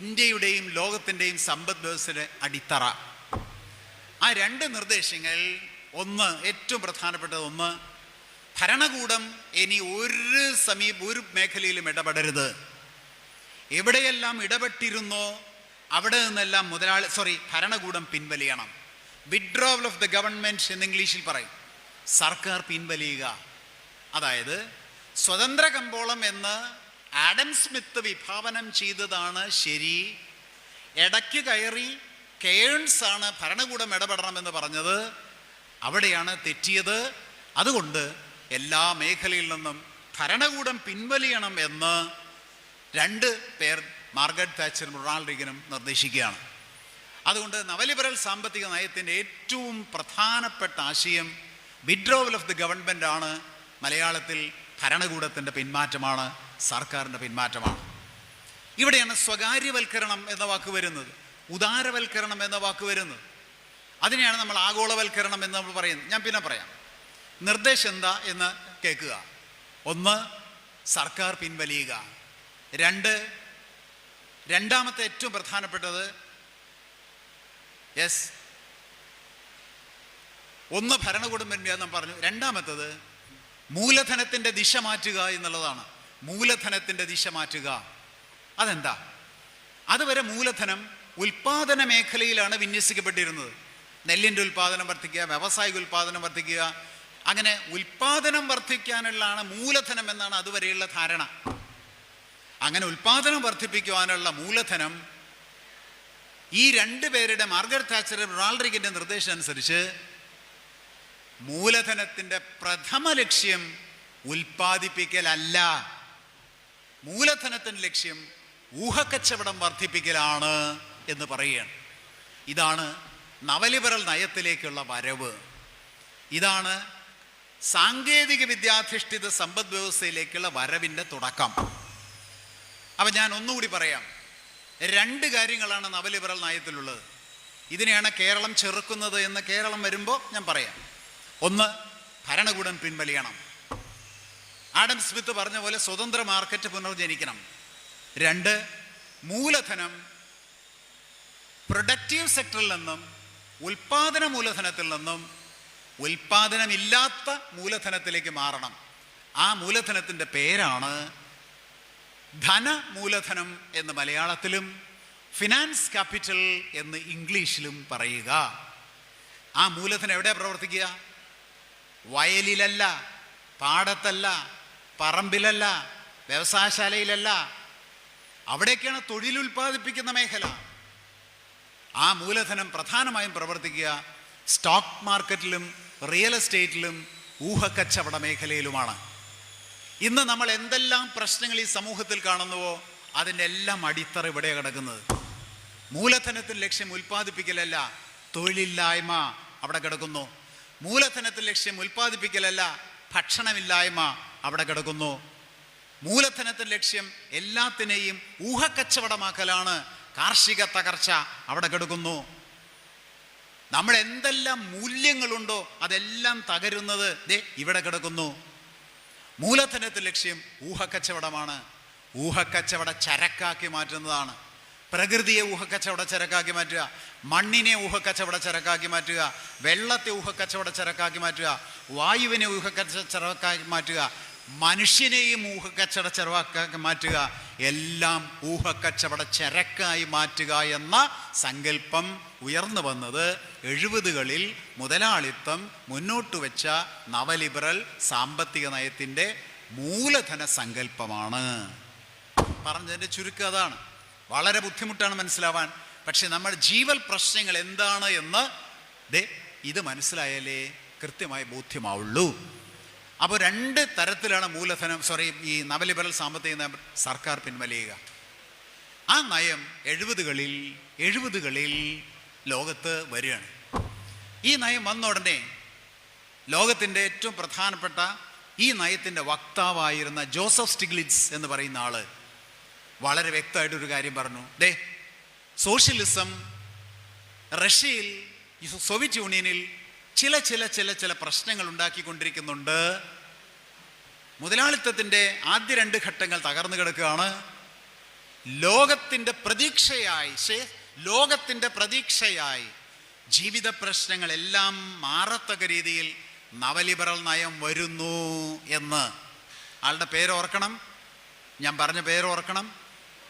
ഇന്ത്യയുടെയും ലോകത്തിൻ്റെയും സമ്പദ് വ്യവസ്ഥയുടെ അടിത്തറ. ആ 2 നിർദ്ദേശങ്ങൾ, ഏറ്റവും പ്രധാനപ്പെട്ടത്, ഭരണകൂടം ഇനി ഒരു മേഖലയിലും ഇടപെടരുത്. എവിടെയെല്ലാം ഇടപെട്ടിരുന്നോ അവിടെ നിന്നെല്ലാം ഭരണകൂടം പിൻവലിയണം. വിഡ്രോവൽ ഓഫ് ദ ഗവൺമെൻറ് എന്ന് ഇംഗ്ലീഷിൽ പറയും. സർക്കാർ പിൻവലിയുക. അതായത് സ്വതന്ത്ര കമ്പോളം എന്ന് ആഡം സ്മിത്ത് വിഭാവനം ചെയ്തതാണ് ശരി. ഇടയ്ക്ക് കയറി കേൺസ് ആണ് ഭരണകൂടം ഇടപെടണമെന്ന് പറഞ്ഞത്. അവിടെയാണ് തെറ്റിയത്. അതുകൊണ്ട് എല്ലാ മേഖലയിൽ നിന്നും ഭരണകൂടം പിൻവലിയണം എന്ന് 2 പേർ, മാർഗരറ്റ് താച്ചറും റൊണാൾഡ് റീഗനും നിർദ്ദേശിക്കുകയാണ്. അതുകൊണ്ട് നവലിബറൽ സാമ്പത്തിക നയത്തിൻ്റെ ഏറ്റവും പ്രധാനപ്പെട്ട ആശയം വിഡ്രോവൽ ഓഫ് ദി ഗവൺമെൻറ് ആണ്. മലയാളത്തിൽ ഭരണകൂടത്തിൻ്റെ പിന്മാറ്റമാണ്, സർക്കാരിൻ്റെ പിന്മാറ്റമാണ്. ഇവിടെയാണ് സ്വകാര്യവൽക്കരണം എന്ന വാക്ക് വരുന്നത്, ഉദാരവൽക്കരണം എന്ന വാക്ക് വരുന്നത്. അതിനെയാണ് നമ്മൾ ആഗോളവൽക്കരണം എന്ന് നമ്മൾ പറയുന്നത്. ഞാൻ പിന്നെ പറയാം. നിർദ്ദേശം എന്താ എന്ന് കേൾക്കുക. 1, സർക്കാർ പിൻവലിയുക. 2, രണ്ടാമത്തെ ഏറ്റവും പ്രധാനപ്പെട്ടത് 1 ഭരണകൂടം എന്ന് പറഞ്ഞു. രണ്ടാമത്തത് മൂലധനത്തിൻ്റെ ദിശ മാറ്റുക എന്നുള്ളതാണ്. മൂലധനത്തിൻ്റെ ദിശ മാറ്റുക. അതെന്താ? അതുവരെ മൂലധനം ഉൽപാദന മേഖലയിലാണ് വിന്യസിക്കപ്പെട്ടിരുന്നത്. നെല്ലിൻ്റെ ഉൽപാദനം വർദ്ധിക്കുക, വ്യാവസായിക ഉൽപാദനം വർദ്ധിക്കുക, അങ്ങനെ ഉൽപാദനം വർദ്ധിക്കാനുള്ളതാണ് മൂലധനം എന്നാണ് അതുവരെയുള്ള ധാരണ. അങ്ങനെ ഉൽപാദനം വർദ്ധിപ്പിക്കുവാനുള്ള മൂലധനം ഈ 2 പേരുടെ, മാർഗരറ്റ് താച്ചർ, റൊണാൾഡ് റീഗന്റെ നിർദ്ദേശം അനുസരിച്ച് മൂലധനത്തിൻ്റെ പ്രഥമ ലക്ഷ്യം ഉൽപ്പാദിപ്പിക്കലല്ല. മൂലധനത്തിൻ്റെ ലക്ഷ്യം ഊഹക്കച്ചവടം വർദ്ധിപ്പിക്കലാണ് എന്ന് പറയുകയാണ്. ഇതാണ് നവലിബറൽ നയത്തിലേക്കുള്ള വരവ്. ഇതാണ് സാങ്കേതിക വിദ്യാധിഷ്ഠിത സമ്പദ് വ്യവസ്ഥയിലേക്കുള്ള വരവിൻ്റെ തുടക്കം. അപ്പം ഞാൻ ഒന്നുകൂടി പറയാം. രണ്ട് കാര്യങ്ങളാണ് നവലിബറൽ നയത്തിലുള്ളത്. ഇതിനെയാണ് കേരളം ചെറുക്കുന്നത് എന്ന് കേരളം വരുമ്പോൾ ഞാൻ പറയാം. ഒന്ന്, ഭരണകൂടം പിൻവലിയണം. ആഡം സ്മിത്ത് പറഞ്ഞ പോലെ സ്വതന്ത്ര മാർക്കറ്റ് പുനർജനിക്കണം. രണ്ട്, മൂലധനം പ്രൊഡക്റ്റീവ് സെക്ടറിൽ നിന്നും ഉൽപാദന മൂലധനത്തിൽ നിന്നും ഉൽപാദനമില്ലാത്ത മൂലധനത്തിലേക്ക് മാറണം. ആ മൂലധനത്തിൻ്റെ പേരാണ് ധനമൂലധനം എന്ന് മലയാളത്തിലും ഫിനാൻസ് ക്യാപിറ്റൽ എന്ന് ഇംഗ്ലീഷിലും പറയുക. ആ മൂലധനം എവിടെയാണ് പ്രവർത്തിക്കുക? വയലിലല്ല, പാടത്തല്ല, പറമ്പിലല്ല, വ്യവസായശാലയിലല്ല. അവിടേക്കാണ് തൊഴിലുൽപാദിപ്പിക്കുന്ന മേഖല. ആ മൂലധനം പ്രധാനമായും പ്രവർത്തിക്കുക സ്റ്റോക്ക് മാർക്കറ്റിലും റിയൽ എസ്റ്റേറ്റിലും ഊഹക്കച്ചവട മേഖലയിലുമാണ്. ഇന്ന് നമ്മൾ എന്തെല്ലാം പ്രശ്നങ്ങൾ ഈ സമൂഹത്തിൽ കാണുന്നുവോ അതിൻ്റെ എല്ലാം അടിത്തറ ഇവിടെ കിടക്കുന്നത്. മൂലധനത്തിൽ ലക്ഷ്യം ഉൽപ്പാദിപ്പിക്കലല്ല, തൊഴിലില്ലായ്മ അവിടെ കിടക്കുന്നു. മൂലധനത്തിൽ ലക്ഷ്യം ഉൽപ്പാദിപ്പിക്കലല്ല, ഭക്ഷണമില്ലായ്മ അവിടെ കിടക്കുന്നു. മൂലധനത്തിൽ ലക്ഷ്യം എല്ലാത്തിനെയും ഊഹക്കച്ചവടമാക്കലാണ്, കാർഷിക തകർച്ച അവിടെ കിടക്കുന്നു. നമ്മൾ എന്തെല്ലാം മൂല്യങ്ങളുണ്ടോ അതെല്ലാം തകരുന്നത് ദേ ഇവിടെ കിടക്കുന്നു. മൂലധനത്തിൽ ലക്ഷ്യം ഊഹക്കച്ചവടമാണ്. ഊഹക്കച്ചവട ചരക്കാക്കി മാറ്റുന്നതാണ്. പ്രകൃതിയെ ഊഹക്കച്ചവട ചരക്കാക്കി മാറ്റുക, മണ്ണിനെ ഊഹക്കച്ചവട ചരക്കാക്കി മാറ്റുക, വെള്ളത്തെ ഊഹക്കച്ചവട ചരക്കാക്കി മാറ്റുക, വായുവിനെ ഊഹക്കച്ചവടക്കാക്കി മാറ്റുക, മനുഷ്യനെയും ഊഹക്കച്ചവട ചരക്കാക്കി മാറ്റുക, എല്ലാം ഊഹക്കച്ചവട ചരക്കായി മാറ്റുക എന്ന സങ്കല്പം ഉയർന്നു വന്നത് 70കളിൽ മുതലാളിത്തം മുന്നോട്ട് വെച്ച നവലിബറൽ സാമ്പത്തിക നയത്തിൻ്റെ മൂലധന സങ്കല്പമാണ്. പറഞ്ഞതിൻ്റെ ചുരുക്കം അതാണ്. വളരെ ബുദ്ധിമുട്ടാണ് മനസ്സിലാവാൻ. പക്ഷെ നമ്മുടെ ജീവൽ പ്രശ്നങ്ങൾ എന്താണ് എന്ന് ഇത് മനസ്സിലായാലേ കൃത്യമായി ബോധ്യമാവുള്ളൂ. അപ്പോൾ രണ്ട് തരത്തിലാണ് ഈ നവലിബറൽ സാമ്പത്തിക നയം സർക്കാർ പിൻവലിയുക. ആ നയം 70കളിൽ ലോകത്ത് വരികയാണ്. ഈ നയം വന്ന ഉടനെ ലോകത്തിൻ്റെ ഏറ്റവും പ്രധാനപ്പെട്ട ഈ നയത്തിൻ്റെ വക്താവായിരുന്ന ജോസഫ് സ്റ്റിഗ്ലിറ്റ്സ് എന്ന് പറയുന്ന ആള് വളരെ വ്യക്തമായിട്ടൊരു കാര്യം പറഞ്ഞു. സോഷ്യലിസം റഷ്യയിൽ, സോവിയറ്റ് യൂണിയനിൽ ചില പ്രശ്നങ്ങൾ ഉണ്ടാക്കിക്കൊണ്ടിരിക്കുന്നുണ്ട്. മുതലാളിത്തത്തിൻ്റെ ആദ്യ 2 ഘട്ടങ്ങൾ തകർന്നു കിടക്കുകയാണ്. ലോകത്തിൻ്റെ പ്രതീക്ഷയായി ജീവിത പ്രശ്നങ്ങളെല്ലാം മാറത്തക്ക രീതിയിൽ നവലിബറൽ നയം വരുന്നു എന്ന് ആളുടെ പേര് ഓർക്കണം. ഞാൻ പറഞ്ഞ പേര് ഓർക്കണം.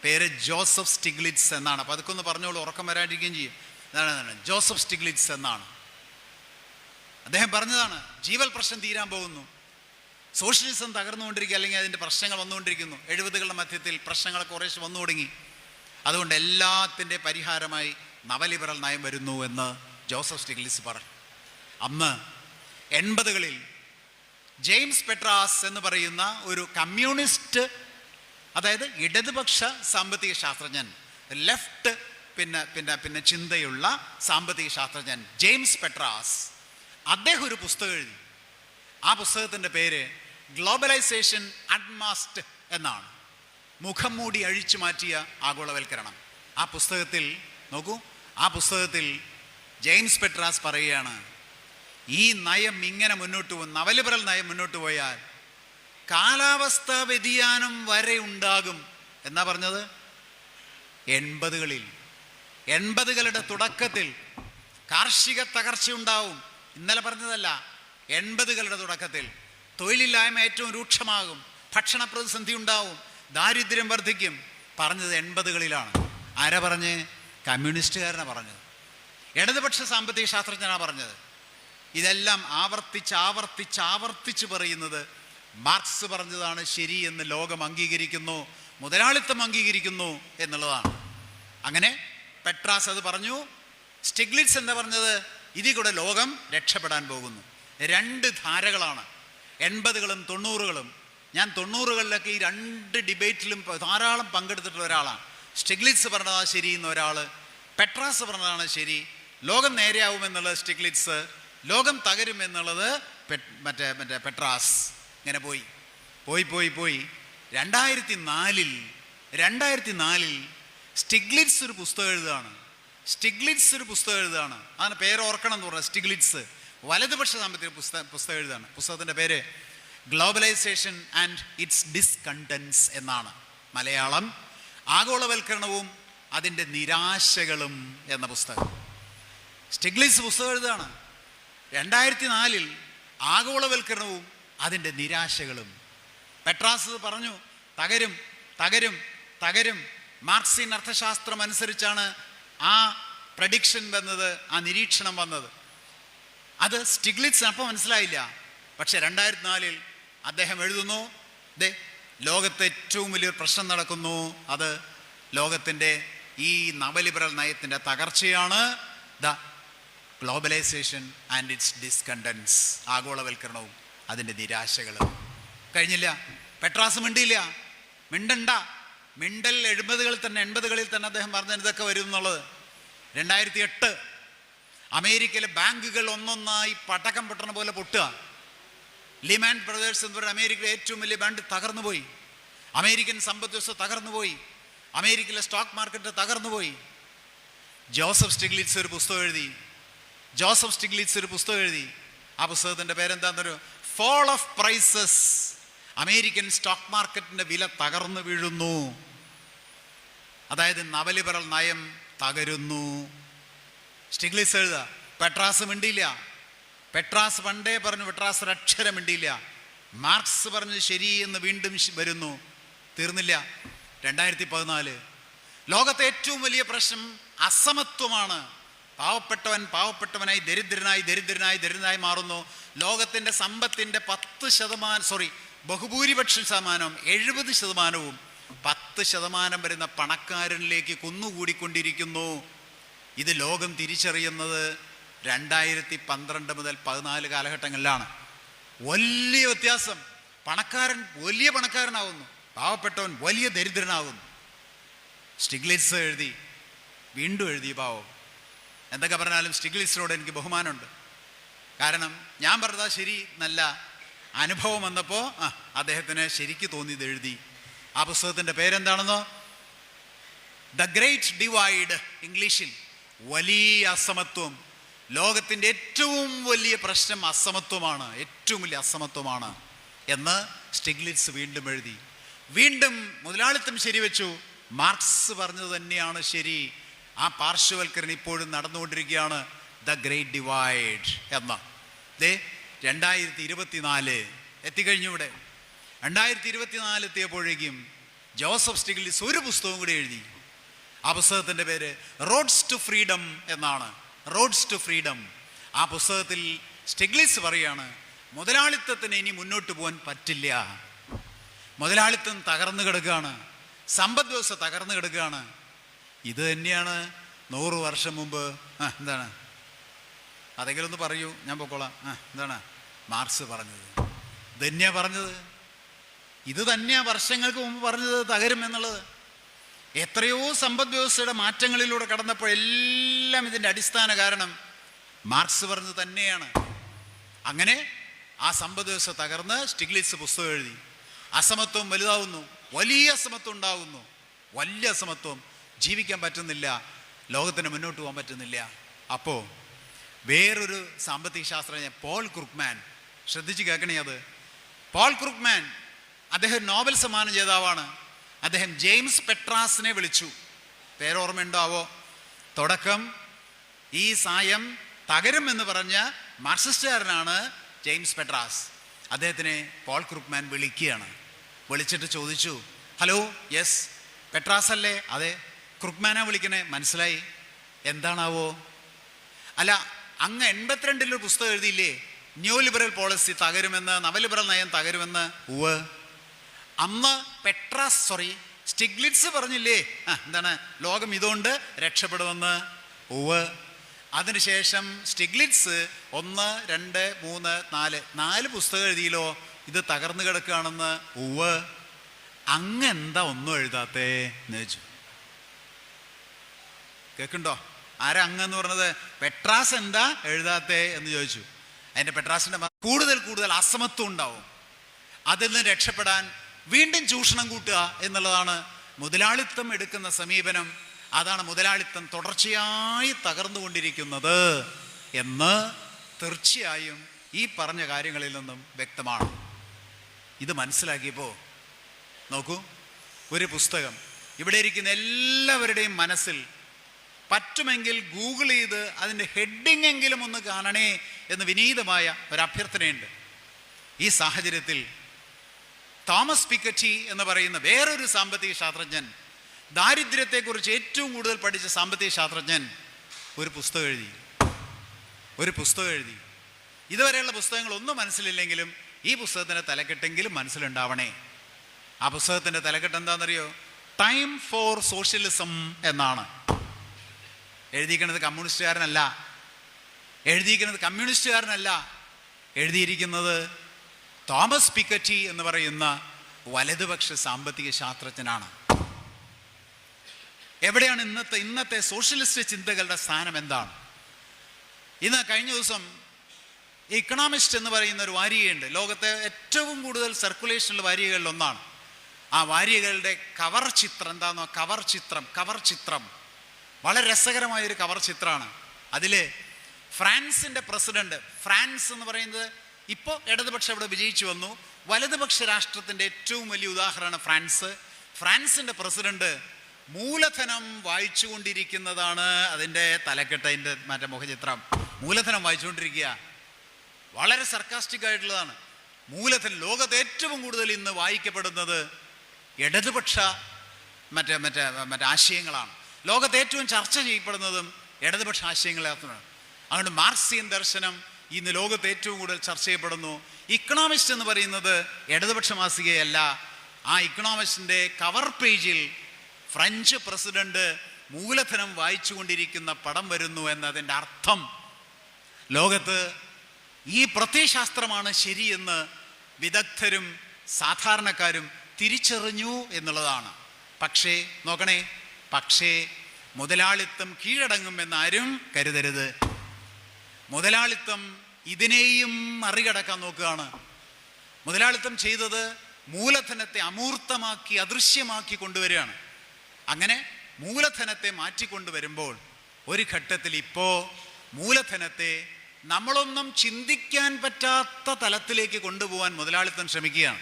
പേര് ജോസഫ് സ്റ്റിഗ്ലിറ്റ്സ് എന്നാണ്. അപ്പോൾ അതൊക്കെ ഒന്ന് പറഞ്ഞോളൂ, ഉറക്കം വരാണ്ടിരിക്കുകയും ചെയ്യും. ജോസഫ് സ്റ്റിഗ്ലിറ്റ്സ് എന്നാണ് അദ്ദേഹം പറഞ്ഞതാണ്. ജീവൽ പ്രശ്നം തീരാൻ പോകുന്നു, സോഷ്യലിസം തകർന്നുകൊണ്ടിരിക്കുക, അല്ലെങ്കിൽ അതിൻ്റെ പ്രശ്നങ്ങൾ വന്നുകൊണ്ടിരിക്കുന്നു. 70കളുടെ മധ്യത്തിൽ പ്രശ്നങ്ങൾ കുറേശ്ശെ വന്നു തുടങ്ങി. അതുകൊണ്ട് എല്ലാത്തിൻ്റെ പരിഹാരമായി നവലിബറൽ നയം വരുന്നു എന്ന് ജോസഫ് സ്റ്റിഗ്ലിറ്റ്സ് പറഞ്ഞു. അന്ന് 80കളിൽ ജെയിംസ് പെട്രാസ് എന്ന് പറയുന്ന ഒരു കമ്മ്യൂണിസ്റ്റ്, അതായത് ഇടതുപക്ഷ സാമ്പത്തിക ശാസ്ത്രജ്ഞൻ, ലെഫ്റ്റ് പിന്നെ ചിന്തയുള്ള സാമ്പത്തിക ശാസ്ത്രജ്ഞൻ ജെയിംസ് പെട്രാസ്, അദ്ദേഹം ഒരു പുസ്തകം എഴുതി. ആ പുസ്തകത്തിൻ്റെ പേര് ഗ്ലോബലൈസേഷൻ അൺമാസ്ക്ഡ് എന്നാണ്. മുഖം മൂടി അഴിച്ചു മാറ്റിയ ആഗോളവൽക്കരണം. ആ പുസ്തകത്തിൽ നോക്കൂ, ആ പുസ്തകത്തിൽ ജെയിംസ് പെട്രാസ് പറയുകയാണ്, ഈ നയം ഇങ്ങനെ നവലിബറൽ നയം മുന്നോട്ട് പോയാൽ കാലാവസ്ഥാ വ്യതിയാനം വരെ ഉണ്ടാകും എന്നാ പറഞ്ഞത്. 80കളുടെ തുടക്കത്തിൽ കാർഷിക തകർച്ചയുണ്ടാവും. ഇന്നലെ പറഞ്ഞതല്ല, 80കളുടെ തുടക്കത്തിൽ തൊഴിലില്ലായ്മ ഏറ്റവും രൂക്ഷമാകും, ഭക്ഷണ പ്രതിസന്ധി ഉണ്ടാവും, ദാരിദ്ര്യം വർദ്ധിക്കും. പറഞ്ഞത് 80കളിലാണ്. ആരാ പറഞ്ഞ്? കമ്മ്യൂണിസ്റ്റുകാരനാണ് പറഞ്ഞത്, ഇടതുപക്ഷ സാമ്പത്തിക ശാസ്ത്രജ്ഞനാണ് പറഞ്ഞത്. ഇതെല്ലാം ആവർത്തിച്ച് പറയുന്നത് മാർക്സ് പറഞ്ഞതാണ് ശരി എന്ന് ലോകം അംഗീകരിക്കുന്നു, മുതലാളിത്തം അംഗീകരിക്കുന്നു എന്നുള്ളതാണ്. അങ്ങനെ പെട്രാസ് അത് പറഞ്ഞു. സ്റ്റിഗ്ലിറ്റ്സ് എന്താ പറഞ്ഞത്? ഇതിൽ കൂടെ ലോകം രക്ഷപ്പെടാൻ പോകുന്നു. 2 ധാരകളാണ്, 80കളും 90കളും. ഞാൻ 90കളിലൊക്കെ ഈ 2 ഡിബേറ്റിലും ധാരാളം പങ്കെടുത്തിട്ടുള്ള ഒരാളാണ്. സ്റ്റിഗ്ലിറ്റ്സ് പറഞ്ഞതാണ് ശരി എന്ന ഒരാൾ, പെട്രാസ് പറഞ്ഞതാണ് ശരി. ലോകം നേരെയാവുമെന്നുള്ളത് സ്റ്റിഗ്ലിറ്റ്സ്, ലോകം തകരുമെന്നുള്ളത് മറ്റേ പെട്രാസ്. ഇങ്ങനെ പോയി 2004 2004 സ്റ്റിഗ്ലിറ്റ്സ് ഒരു പുസ്തകം എഴുതുകയാണ്. സ്റ്റിഗ്ലിറ്റ്സ് ഒരു പുസ്തകം എഴുതുകയാണ്. അതിന് പേര് ഓർക്കണം എന്ന് പറഞ്ഞാൽ സ്റ്റിഗ്ലിറ്റ്സ് വലതുപക്ഷ സാമ്പത്തിക പുസ്തകം എഴുതുകയാണ്. പുസ്തകത്തിൻ്റെ പേര് ഗ്ലോബലൈസേഷൻ ആൻഡ് ഇറ്റ്സ് ഡിസ്കണ്ടൻസ് എന്നാണ്. മലയാളം ആഗോളവൽക്കരണവും അതിൻ്റെ നിരാശകളും എന്ന പുസ്തകം. സ്റ്റിഗ്ലിറ്റ്സ് പുസ്തകം എഴുതുകയാണ് 2004 ആഗോളവൽക്കരണവും അതിൻ്റെ നിരാശകളും. പെട്രാസ് പറഞ്ഞു തകരും തകരും തകരും. മാർക്സിൻ അർത്ഥശാസ്ത്രം അനുസരിച്ചാണ് ആ പ്രഡിക്ഷൻ വന്നത്, ആ നിരീക്ഷണം വന്നത്. അത് സ്റ്റിഗ്ലിറ്റ്സ് അപ്പോൾ മനസ്സിലായില്ല. പക്ഷെ 2004 അദ്ദേഹം എഴുതുന്നു, ദേ ലോകത്തെ ഏറ്റവും വലിയൊരു പ്രശ്നം നടക്കുന്നു, അത് ലോകത്തിൻ്റെ ഈ നവലിബറൽ നയത്തിൻ്റെ തകർച്ചയാണ്. ദ ഗ്ലോബലൈസേഷൻ ആൻഡ് ഇറ്റ്സ് ഡിസ്കണ്ടൻസ്, ആഗോളവൽക്കരണവും അതിൻ്റെ നിരാശകളും. കഴിഞ്ഞില്ല, പെട്രാസ് മിണ്ടിയില്ല. മിണ്ടണ്ട, മിണ്ടൽ 80കളിൽ തന്നെ അദ്ദേഹം പറഞ്ഞ ഇതൊക്കെ വരും എന്നുള്ളത്. 2008 അമേരിക്കയിലെ ബാങ്കുകൾ ഒന്നൊന്നായി പടക്കം പൊട്ടണ പോലെ പൊട്ടുക. ലിമാൻ ബ്രദേഴ്സ് എന്ന് പറയുന്ന അമേരിക്കയിലെ ഏറ്റവും വലിയ ബാങ്ക് തകർന്നുപോയി. അമേരിക്കൻ സമ്പദ് വ്യവസ്ഥ തകർന്നുപോയി. അമേരിക്കയിലെ സ്റ്റോക്ക് മാർക്കറ്റ് തകർന്നുപോയി. ജോസഫ് സ്റ്റിഗ്ലിറ്റ്സ് ഒരു പുസ്തകം എഴുതി. ആ പുസ്തകത്തിൻ്റെ പേരെന്താന്നൊരു fall of prices. American stock മാർക്കറ്റിൻ്റെ വില തകർന്നു വീഴുന്നു. അതായത് നവലിബറൽ നയം തകരുന്നു. സ്റ്റിഗ്ലിറ്റ്സ് എഴുതുക. പെട്രാസ് മിണ്ടിയില്ല. പെട്രാസ് പണ്ടേ പറഞ്ഞു, പെട്രാസ് ഒരക്ഷരം മിണ്ടിയില്ല. മാർക്സ് പറഞ്ഞു ശരി എന്ന് വീണ്ടും വരുന്നു. തീർന്നില്ല. 2014 ലോകത്തെ ഏറ്റവും വലിയ പ്രശ്നം അസമത്വമാണ്. പാവപ്പെട്ടവനായി ദരിദ്രനായി മാറുന്നു. ലോകത്തിൻ്റെ സമ്പത്തിൻ്റെ 10% ബഹുഭൂരിപക്ഷ ശതമാനം 70%വും 10% വരുന്ന പണക്കാരനിലേക്ക് കുന്നുകൂടിക്കൊണ്ടിരിക്കുന്നു. ഇത് ലോകം തിരിച്ചറിയുന്നത് 2012 മുതൽ 14 കാലഘട്ടങ്ങളിലാണ്. വലിയ വ്യത്യാസം. പണക്കാരൻ വലിയ പണക്കാരനാകുന്നു, പാവപ്പെട്ടവൻ വലിയ ദരിദ്രനാകുന്നു. സ്റ്റിഗ്ലിറ്റ്സ് വീണ്ടും എഴുതി. പാവം എന്തൊക്കെ പറഞ്ഞാലും സ്റ്റിഗ്ലിറ്റ്സിനോട് എനിക്ക് ബഹുമാനമുണ്ട്. കാരണം ഞാൻ പറഞ്ഞതാ ശരി, നല്ല അനുഭവം വന്നപ്പോൾ അദ്ദേഹത്തിന് ശരിക്ക് തോന്നിയത് എഴുതി. ആ പുസ്തകത്തിൻ്റെ പേരെന്താണെന്നോ? The great divide. ഇംഗ്ലീഷിൽ വലിയ അസമത്വം. ലോകത്തിൻ്റെ ഏറ്റവും വലിയ പ്രശ്നം അസമത്വമാണ്, ഏറ്റവും വലിയ അസമത്വമാണ് എന്ന് സ്റ്റിഗ്ലിറ്റ്സ് വീണ്ടും എഴുതി. വീണ്ടും മുതലാളിത്തം ശരിവെച്ചു. മാർക്സ് പറഞ്ഞത് തന്നെയാണ് ശരി. ആ പാർശ്വവൽക്കരണം ഇപ്പോഴും നടന്നുകൊണ്ടിരിക്കുകയാണ്. ദ ഗ്രേറ്റ് ഡിവൈഡ് എന്ന 2024 എത്തിക്കഴിഞ്ഞു. ഇവിടെ 2024 എത്തിയപ്പോഴേക്കും ജോസഫ് സ്റ്റിഗ്ലിറ്റ്സ് ഒരു പുസ്തകം കൂടി എഴുതി. ആ പുസ്തകത്തിൻ്റെ പേര് റോഡ്സ് ടു ഫ്രീഡം എന്നാണ്. Roads to freedom. ആ പുസ്തകത്തിൽ സ്റ്റിഗ്ലിറ്റ്സ് പറയാണ്, മുതലാളിത്തത്തിന് ഇനി മുന്നോട്ട് പോകാൻ പറ്റില്ല. മുതലാളിത്തം തകർന്നു കിടക്കുകയാണ്, സമ്പദ് വ്യവസ്ഥ തകർന്നു കിടക്കുകയാണ്. ഇത് തന്നെയാണ് 100 വർഷം മുമ്പ് എന്താണ് അതെങ്കിലും ഒന്ന് പറയൂ, ഞാൻ പൊക്കോളാം. എന്താണ് മാർക്സ് പറഞ്ഞത്? ഇത് തന്നെയാ പറഞ്ഞത്. ഇത് തന്നെയാ വർഷങ്ങൾക്ക് മുമ്പ് പറഞ്ഞത്, തകരും എന്നുള്ളത്. എത്രയോ സമ്പദ് വ്യവസ്ഥയുടെ മാറ്റങ്ങളിലൂടെ കടന്നപ്പോൾ എല്ലാം ഇതിൻ്റെ അടിസ്ഥാന കാരണം മാർക്സ് പറഞ്ഞത് തന്നെയാണ്. അങ്ങനെ ആ സമ്പദ് വ്യവസ്ഥ തകർന്ന് സ്റ്റിഗ്ലിറ്റ്സ് പുസ്തകം എഴുതി. അസമത്വം വലുതാവുന്നു, വലിയ അസമത്വം ഉണ്ടാകുന്നു. വലിയ അസമത്വം, ജീവിക്കാൻ പറ്റുന്നില്ല, ലോകത്തിന് മുന്നോട്ട് പോകാൻ പറ്റുന്നില്ല. അപ്പോൾ വേറൊരു സാമ്പത്തിക ശാസ്ത്രജ്ഞൻ പോൾ ക്രുഗ്മാൻ, ശ്രദ്ധിച്ച് കേൾക്കണേ അത്. പോൾ ക്രുഗ്മാൻ അദ്ദേഹം നോബൽ സമ്മാന ജേതാവാണ്. അദ്ദേഹം ജെയിംസ് പെട്രാസിനെ വിളിച്ചു. പേരോർമ്മയുണ്ടാവോ? തുടക്കം ഈ സായം തകരും എന്ന് പറഞ്ഞ മാർക്സിസ്റ്റുകാരനാണ് ജെയിംസ് പെട്രാസ്. അദ്ദേഹത്തിനെ പോൾ ക്രുഗ്മാൻ വിളിക്കുകയാണ്. വിളിച്ചിട്ട് ചോദിച്ചു, ഹലോ, യെസ് പെട്രാസ് അല്ലേ? അതെ. ക്രുഗ്മാനാ വിളിക്കണേ. മനസ്സിലായി. എന്താണാവോ? അല്ല, അങ്ങ് 82 പുസ്തകം എഴുതിയില്ലേ, ന്യൂ ലിബറൽ പോളിസി തകരുമെന്ന്, നവലിബറൽ നയം തകരുമെന്ന്? ഉവ്. അന്ന് സ്റ്റിഗ്ലിറ്റ്സ് പറഞ്ഞില്ലേ എന്താണ്, ലോകം ഇതുകൊണ്ട് രക്ഷപ്പെടുമെന്ന്? ഉവ്. അതിനുശേഷം സ്റ്റിഗ്ലിറ്റ്സ് 1, 2, 3, 4 പുസ്തകം എഴുതിയല്ലോ, ഇത് തകർന്നു കിടക്കുകയാണെന്ന്? ഉവ്. അങ്ങ് എന്താ ഒന്നും എഴുതാത്തേ എന്ന് ചോദിച്ചു. കേൾക്കുന്നുണ്ടോ? ആരാ അങ്ങെന്ന് പറഞ്ഞത്? പെട്രാസ് എന്താ എഴുതാത്തേ എന്ന് ചോദിച്ചു. അതിൻ്റെ പെട്രാസിൻ്റെ കൂടുതൽ അസമത്വം ഉണ്ടാവും. അതിൽ നിന്ന് രക്ഷപ്പെടാൻ വീണ്ടും ചൂഷണം കൂട്ടുക എന്നുള്ളതാണ് മുതലാളിത്തം എടുക്കുന്ന സമീപനം. അതാണ് മുതലാളിത്തം തുടർച്ചയായി തകർന്നുകൊണ്ടിരിക്കുന്നത് എന്ന് തീർച്ചയായും ഈ പറഞ്ഞ കാര്യങ്ങളിൽ നിന്നും വ്യക്തമാണ്. ഇത് മനസ്സിലാക്കിയപ്പോൾ നോക്കൂ, ഒരു പുസ്തകം ഇവിടെ ഇരിക്കുന്ന എല്ലാവരുടെയും മനസ്സിൽ പറ്റുമെങ്കിൽ ഗൂഗിൾ ചെയ്ത് അതിൻ്റെ ഹെഡിങ് എങ്കിലും ഒന്ന് കാണണേ എന്ന് വിനീതമായ ഒരു അഭ്യർത്ഥനയുണ്ട്. ഈ സാഹചര്യത്തിൽ തോമസ് പിക്കറ്റി എന്ന് പറയുന്ന വേറൊരു സാമ്പത്തിക ശാസ്ത്രജ്ഞൻ, ദാരിദ്ര്യത്തെക്കുറിച്ച് ഏറ്റവും കൂടുതൽ പഠിച്ച സാമ്പത്തിക ശാസ്ത്രജ്ഞൻ, ഒരു പുസ്തകം എഴുതി. ഇതുവരെയുള്ള പുസ്തകങ്ങളൊന്നും മനസ്സിലില്ലെങ്കിലും ഈ പുസ്തകത്തിൻ്റെ തലക്കെട്ടെങ്കിലും മനസ്സിലുണ്ടാവണേ. ആ പുസ്തകത്തിൻ്റെ തലക്കെട്ട് എന്താണെന്നറിയോ? ടൈം ഫോർ സോഷ്യലിസം എന്നാണ്. എഴുതിയിരിക്കുന്നത് കമ്മ്യൂണിസ്റ്റുകാരനല്ല, എഴുതിയിരിക്കുന്നത് തോമസ് പിക്കറ്റി എന്ന് പറയുന്ന വലതുപക്ഷ സാമ്പത്തിക ശാസ്ത്രജ്ഞനാണ്. എവിടെയാണ് ഇന്നത്തെ സോഷ്യലിസ്റ്റ് ചിന്തകളുടെ സ്ഥാനം എന്താണ്? കഴിഞ്ഞ ദിവസം ഇക്കണോമിസ്റ്റ് എന്ന് പറയുന്ന ഒരു വാരികയുണ്ട്. ലോകത്തെ ഏറ്റവും കൂടുതൽ സർക്കുലേഷനുള്ള വാരികകളിൽ ഒന്നാണ്. ആ വാരികകളുടെ കവർ ചിത്രം എന്താണെന്നോ? കവർ ചിത്രം വളരെ രസകരമായൊരു കവർ ചിത്രമാണ്. അതിൽ ഫ്രാൻസിൻ്റെ പ്രസിഡന്റ്, ഫ്രാൻസ് എന്ന് പറയുന്നത് ഇപ്പോൾ ഇടതുപക്ഷം ഇവിടെ വിജയിച്ചു വന്നു, വലതുപക്ഷ രാഷ്ട്രത്തിൻ്റെ ഏറ്റവും വലിയ ഉദാഹരണമാണ് ഫ്രാൻസിൻ്റെ പ്രസിഡന്റ് മൂലധനം വായിച്ചുകൊണ്ടിരിക്കുന്നതാണ് അതിൻ്റെ തലക്കെട്ട്, അതിൻ്റെ മറ്റേ മുഖചിത്രം. മൂലധനം വായിച്ചുകൊണ്ടിരിക്കുക വളരെ സർക്കാസ്റ്റിക് ആയിട്ടുള്ളതാണ്. മൂലധനം ലോകത്ത് ഏറ്റവും കൂടുതൽ ഇന്ന് വായിക്കപ്പെടുന്നത് ഇടതുപക്ഷ മറ്റേ ആശയങ്ങളാണ്. ലോകത്ത് ഏറ്റവും ചർച്ച ചെയ്യപ്പെടുന്നതും ഇടതുപക്ഷ ആശയങ്ങളാണ്. അതുകൊണ്ട് മാർക്സിയൻ ദർശനം ഇന്ന് ലോകത്ത് ഏറ്റവും കൂടുതൽ ചർച്ച ചെയ്യപ്പെടുന്നു. ഇക്കണോമിസ്റ്റ് എന്ന് പറയുന്നത് ഇടതുപക്ഷ മാസികയല്ല. ആ ഇക്കണോമിസ്റ്റിൻ്റെ കവർ പേജിൽ ഫ്രഞ്ച് പ്രസിഡന്റ് മൂലധനം വായിച്ചുകൊണ്ടിരിക്കുന്ന പടം വരുന്നു എന്നതിൻ്റെ അർത്ഥം ലോകത്ത് ഈ പ്രത്യയശാസ്ത്രമാണ് ശരിയെന്ന് വിദഗ്ധരും സാധാരണക്കാരും തിരിച്ചറിഞ്ഞു എന്നുള്ളതാണ്. പക്ഷേ നോക്കണേ, മുതലാളിത്തം കീഴടങ്ങുമെന്നാരും കരുതരുത്. മുതലാളിത്തം ഇതിനെയും മറികടക്കാൻ നോക്കുകയാണ്. മുതലാളിത്തം ചെയ്തത് മൂലധനത്തെ അമൂർത്തമാക്കി അദൃശ്യമാക്കി കൊണ്ടുവരികയാണ്. അങ്ങനെ മൂലധനത്തെ മാറ്റിക്കൊണ്ടുവരുമ്പോൾ ഒരു ഘട്ടത്തിൽ ഇപ്പോൾ മൂലധനത്തെ നമ്മളൊന്നും ചിന്തിക്കാൻ പറ്റാത്ത തലത്തിലേക്ക് കൊണ്ടുപോകാൻ മുതലാളിത്തം ശ്രമിക്കുകയാണ്.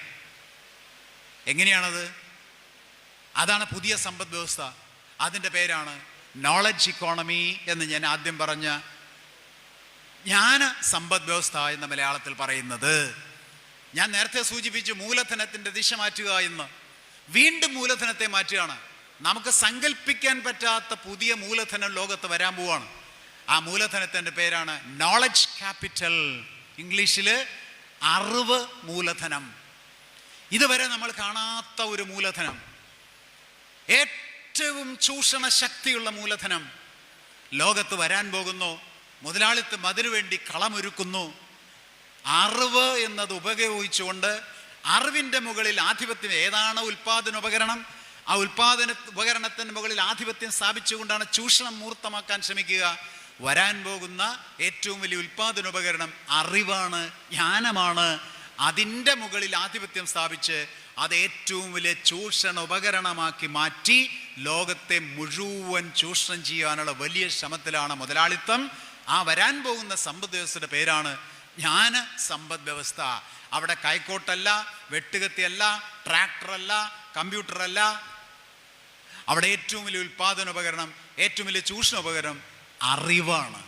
എങ്ങനെയാണത്? അതാണ് പുതിയ സമ്പദ് വ്യവസ്ഥ. അതിൻ്റെ പേരാണ് നോളജ് ഇക്കോണമി എന്ന് ഞാൻ ആദ്യം പറഞ്ഞ ജ്ഞാന സമ്പദ് വ്യവസ്ഥ എന്ന മലയാളത്തിൽ പറയുന്നത്. ഞാൻ നേരത്തെ സൂചിപ്പിച്ചു മൂലധനത്തിൻ്റെ ദിശ മാറ്റുക എന്ന്. വീണ്ടും മൂലധനത്തെ മാറ്റുകയാണ്. നമുക്ക് സങ്കല്പിക്കാൻ പറ്റാത്ത പുതിയ മൂലധനം ലോകത്ത് വരാൻ പോവാണ്. ആ മൂലധനത്തിൻ്റെ പേരാണ് നോളജ് ക്യാപിറ്റൽ, ഇംഗ്ലീഷിൽ അറിവ് മൂലധനം. ഇതുവരെ നമ്മൾ കാണാത്ത ഒരു മൂലധനം, ഏറ്റവും ചൂഷണ ശക്തിയുള്ള മൂലധനം ലോകത്ത് വരാൻ പോകുന്നു. മുതലാളിത്തം അതിനുവേണ്ടി കളമൊരുക്കുന്നു. അറിവ് എന്നത് ഉപയോഗിച്ചുകൊണ്ട് അറിവിൻ്റെ മുകളിൽ ആധിപത്യം. ഏതാണ് ഉൽപാദന ഉപകരണം? ആ ഉൽപാദന ഉപകരണത്തിന് മുകളിൽ ആധിപത്യം സ്ഥാപിച്ചുകൊണ്ടാണ് ചൂഷണം മൂർത്തമാക്കാൻ ശ്രമിക്കുക. വരാൻ പോകുന്ന ഏറ്റവും വലിയ ഉൽപാദന ഉപകരണം അറിവാണ്, ജ്ഞാനമാണ്. അതിൻ്റെ മുകളിൽ ആധിപത്യം സ്ഥാപിച്ച് അത് ഏറ്റവും വലിയ ചൂഷണ ഉപകരണമാക്കി മാറ്റി ലോകത്തെ മുഴുവൻ ചൂഷണം ചെയ്യാനുള്ള വലിയ ശ്രമത്തിലാണ് മുതലാളിത്തം. ആ വരാൻ പോകുന്ന സമ്പദ് വ്യവസ്ഥയുടെ പേരാണ് ജ്ഞാന സമ്പദ് വ്യവസ്ഥ. അവിടെ കൈക്കോട്ടല്ല, വെട്ടുകത്തിയല്ല, ട്രാക്ടറല്ല, കമ്പ്യൂട്ടറല്ല. അവിടെ ഏറ്റവും വലിയ ഉൽപാദന ഉപകരണം, ഏറ്റവും വലിയ ചൂഷണ ഉപകരണം അറിവാണ്.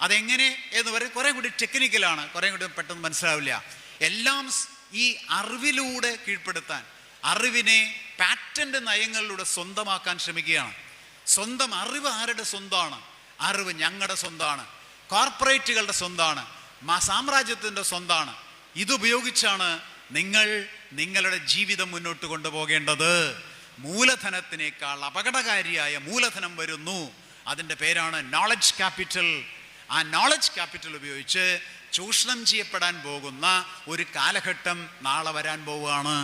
അതെങ്ങനെ എന്ന് പറയും കുറേ കൂടി ടെക്നിക്കലാണ്, കുറേ കൂടി പെട്ടെന്ന് മനസ്സിലാവില്ല. എല്ലാം ഈ അറിവിലൂടെ കീഴ്പ്പെടുത്താൻ, അറിവിനെ പാറ്റന്റ് നയങ്ങളിലൂടെ സ്വന്തമാക്കാൻ ശ്രമിക്കുകയാണ്. സ്വന്തം അറിവ് ആരുടെ സ്വന്തമാണ്? അറിവ് ഞങ്ങളുടെ സ്വന്തമാണ്, കോർപ്പറേറ്റുകളുടെ സ്വന്തമാണ്, സാമ്രാജ്യത്തിൻ്റെ സ്വന്തമാണ്. ഇതുപയോഗിച്ചാണ് നിങ്ങളുടെ ജീവിതം മുന്നോട്ട് കൊണ്ടുപോകേണ്ടത്. മൂലധനത്തിനേക്കാൾ അപകടകാരിയായ മൂലധനം വരുന്നു. അതിൻ്റെ പേരാണ് നോളജ് ക്യാപിറ്റൽ. ആ നോളജ് ക്യാപിറ്റൽ ഉപയോഗിച്ച് ചൂഷണം ചെയ്യപ്പെടാൻ പോകുന്ന ഒരു കാലഘട്ടം നാളെ വരാൻ പോവുകയാണ്.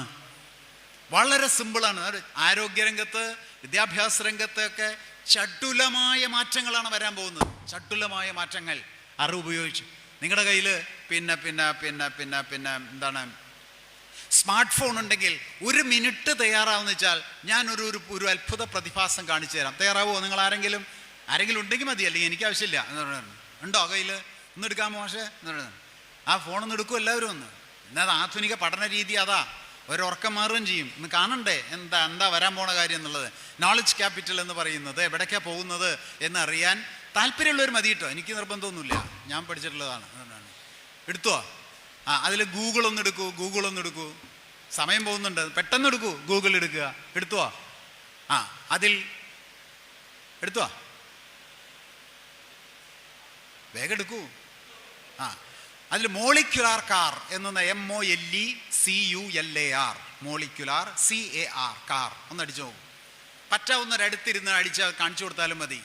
വളരെ സിമ്പിളാണ്. ആരോഗ്യരംഗത്ത്, വിദ്യാഭ്യാസ രംഗത്തൊക്കെ ചടുലമായ മാറ്റങ്ങളാണ് വരാൻ പോകുന്നത്. ചടുലമായ മാറ്റങ്ങൾ അറിവ് ഉപയോഗിച്ച്. നിങ്ങളുടെ കയ്യിൽ പിന്നെ എന്താണ് സ്മാർട്ട് ഫോൺ ഉണ്ടെങ്കിൽ 1 മിനിറ്റ് തയ്യാറാവെന്ന് വെച്ചാൽ ഞാൻ ഒരു അത്ഭുത പ്രതിഭാസം കാണിച്ചു തരാം. തയ്യാറാവുമോ നിങ്ങൾ? ആരെങ്കിലും ഉണ്ടെങ്കിൽ മതി, അല്ലെങ്കിൽ എനിക്ക് ആവശ്യമില്ല. ഉണ്ടോ കയ്യിൽ? ഒന്ന് എടുക്കാമോ മാഷേ? ആ ഫോണൊന്ന് എടുക്കും എല്ലാവരും ഒന്ന്. എന്നാൽ ആധുനിക പഠന രീതി അതാ, ഒരുറക്കം മാറുകയും ചെയ്യും. ഇന്ന് കാണണ്ടേ എന്താ വരാൻ പോണ കാര്യം എന്നുള്ളത്. നോളജ് ക്യാപിറ്റൽ എന്ന് പറയുന്നത് എവിടേക്കാണ് പോകുന്നത് എന്നറിയാൻ താല്പര്യമുള്ളവർ മതി കേട്ടോ, എനിക്ക് നിർബന്ധമൊന്നുമില്ല, ഞാൻ പഠിച്ചിട്ടുള്ളതാണ്. എടുത്തോ? അതിൽ ഗൂഗിൾ ഒന്ന് എടുക്കൂ. സമയം പോകുന്നുണ്ട്, പെട്ടെന്ന് എടുക്കൂ. ഗൂഗിൾ എടുക്കുക, എടുത്തോ? അതിൽ എടുത്തോ? വേഗം എടുക്കൂ. അതിൽ മോളിക്യുലാർ കാർ എന്ന MOLECULAR മോളിക്യുലാർ CAR കാർ ഒന്ന് അടിച്ചു നോക്കൂ. പറ്റാവുന്നൊരടുത്തിരുന്ന് അടിച്ച് കാണിച്ചു കൊടുത്താലും മതി.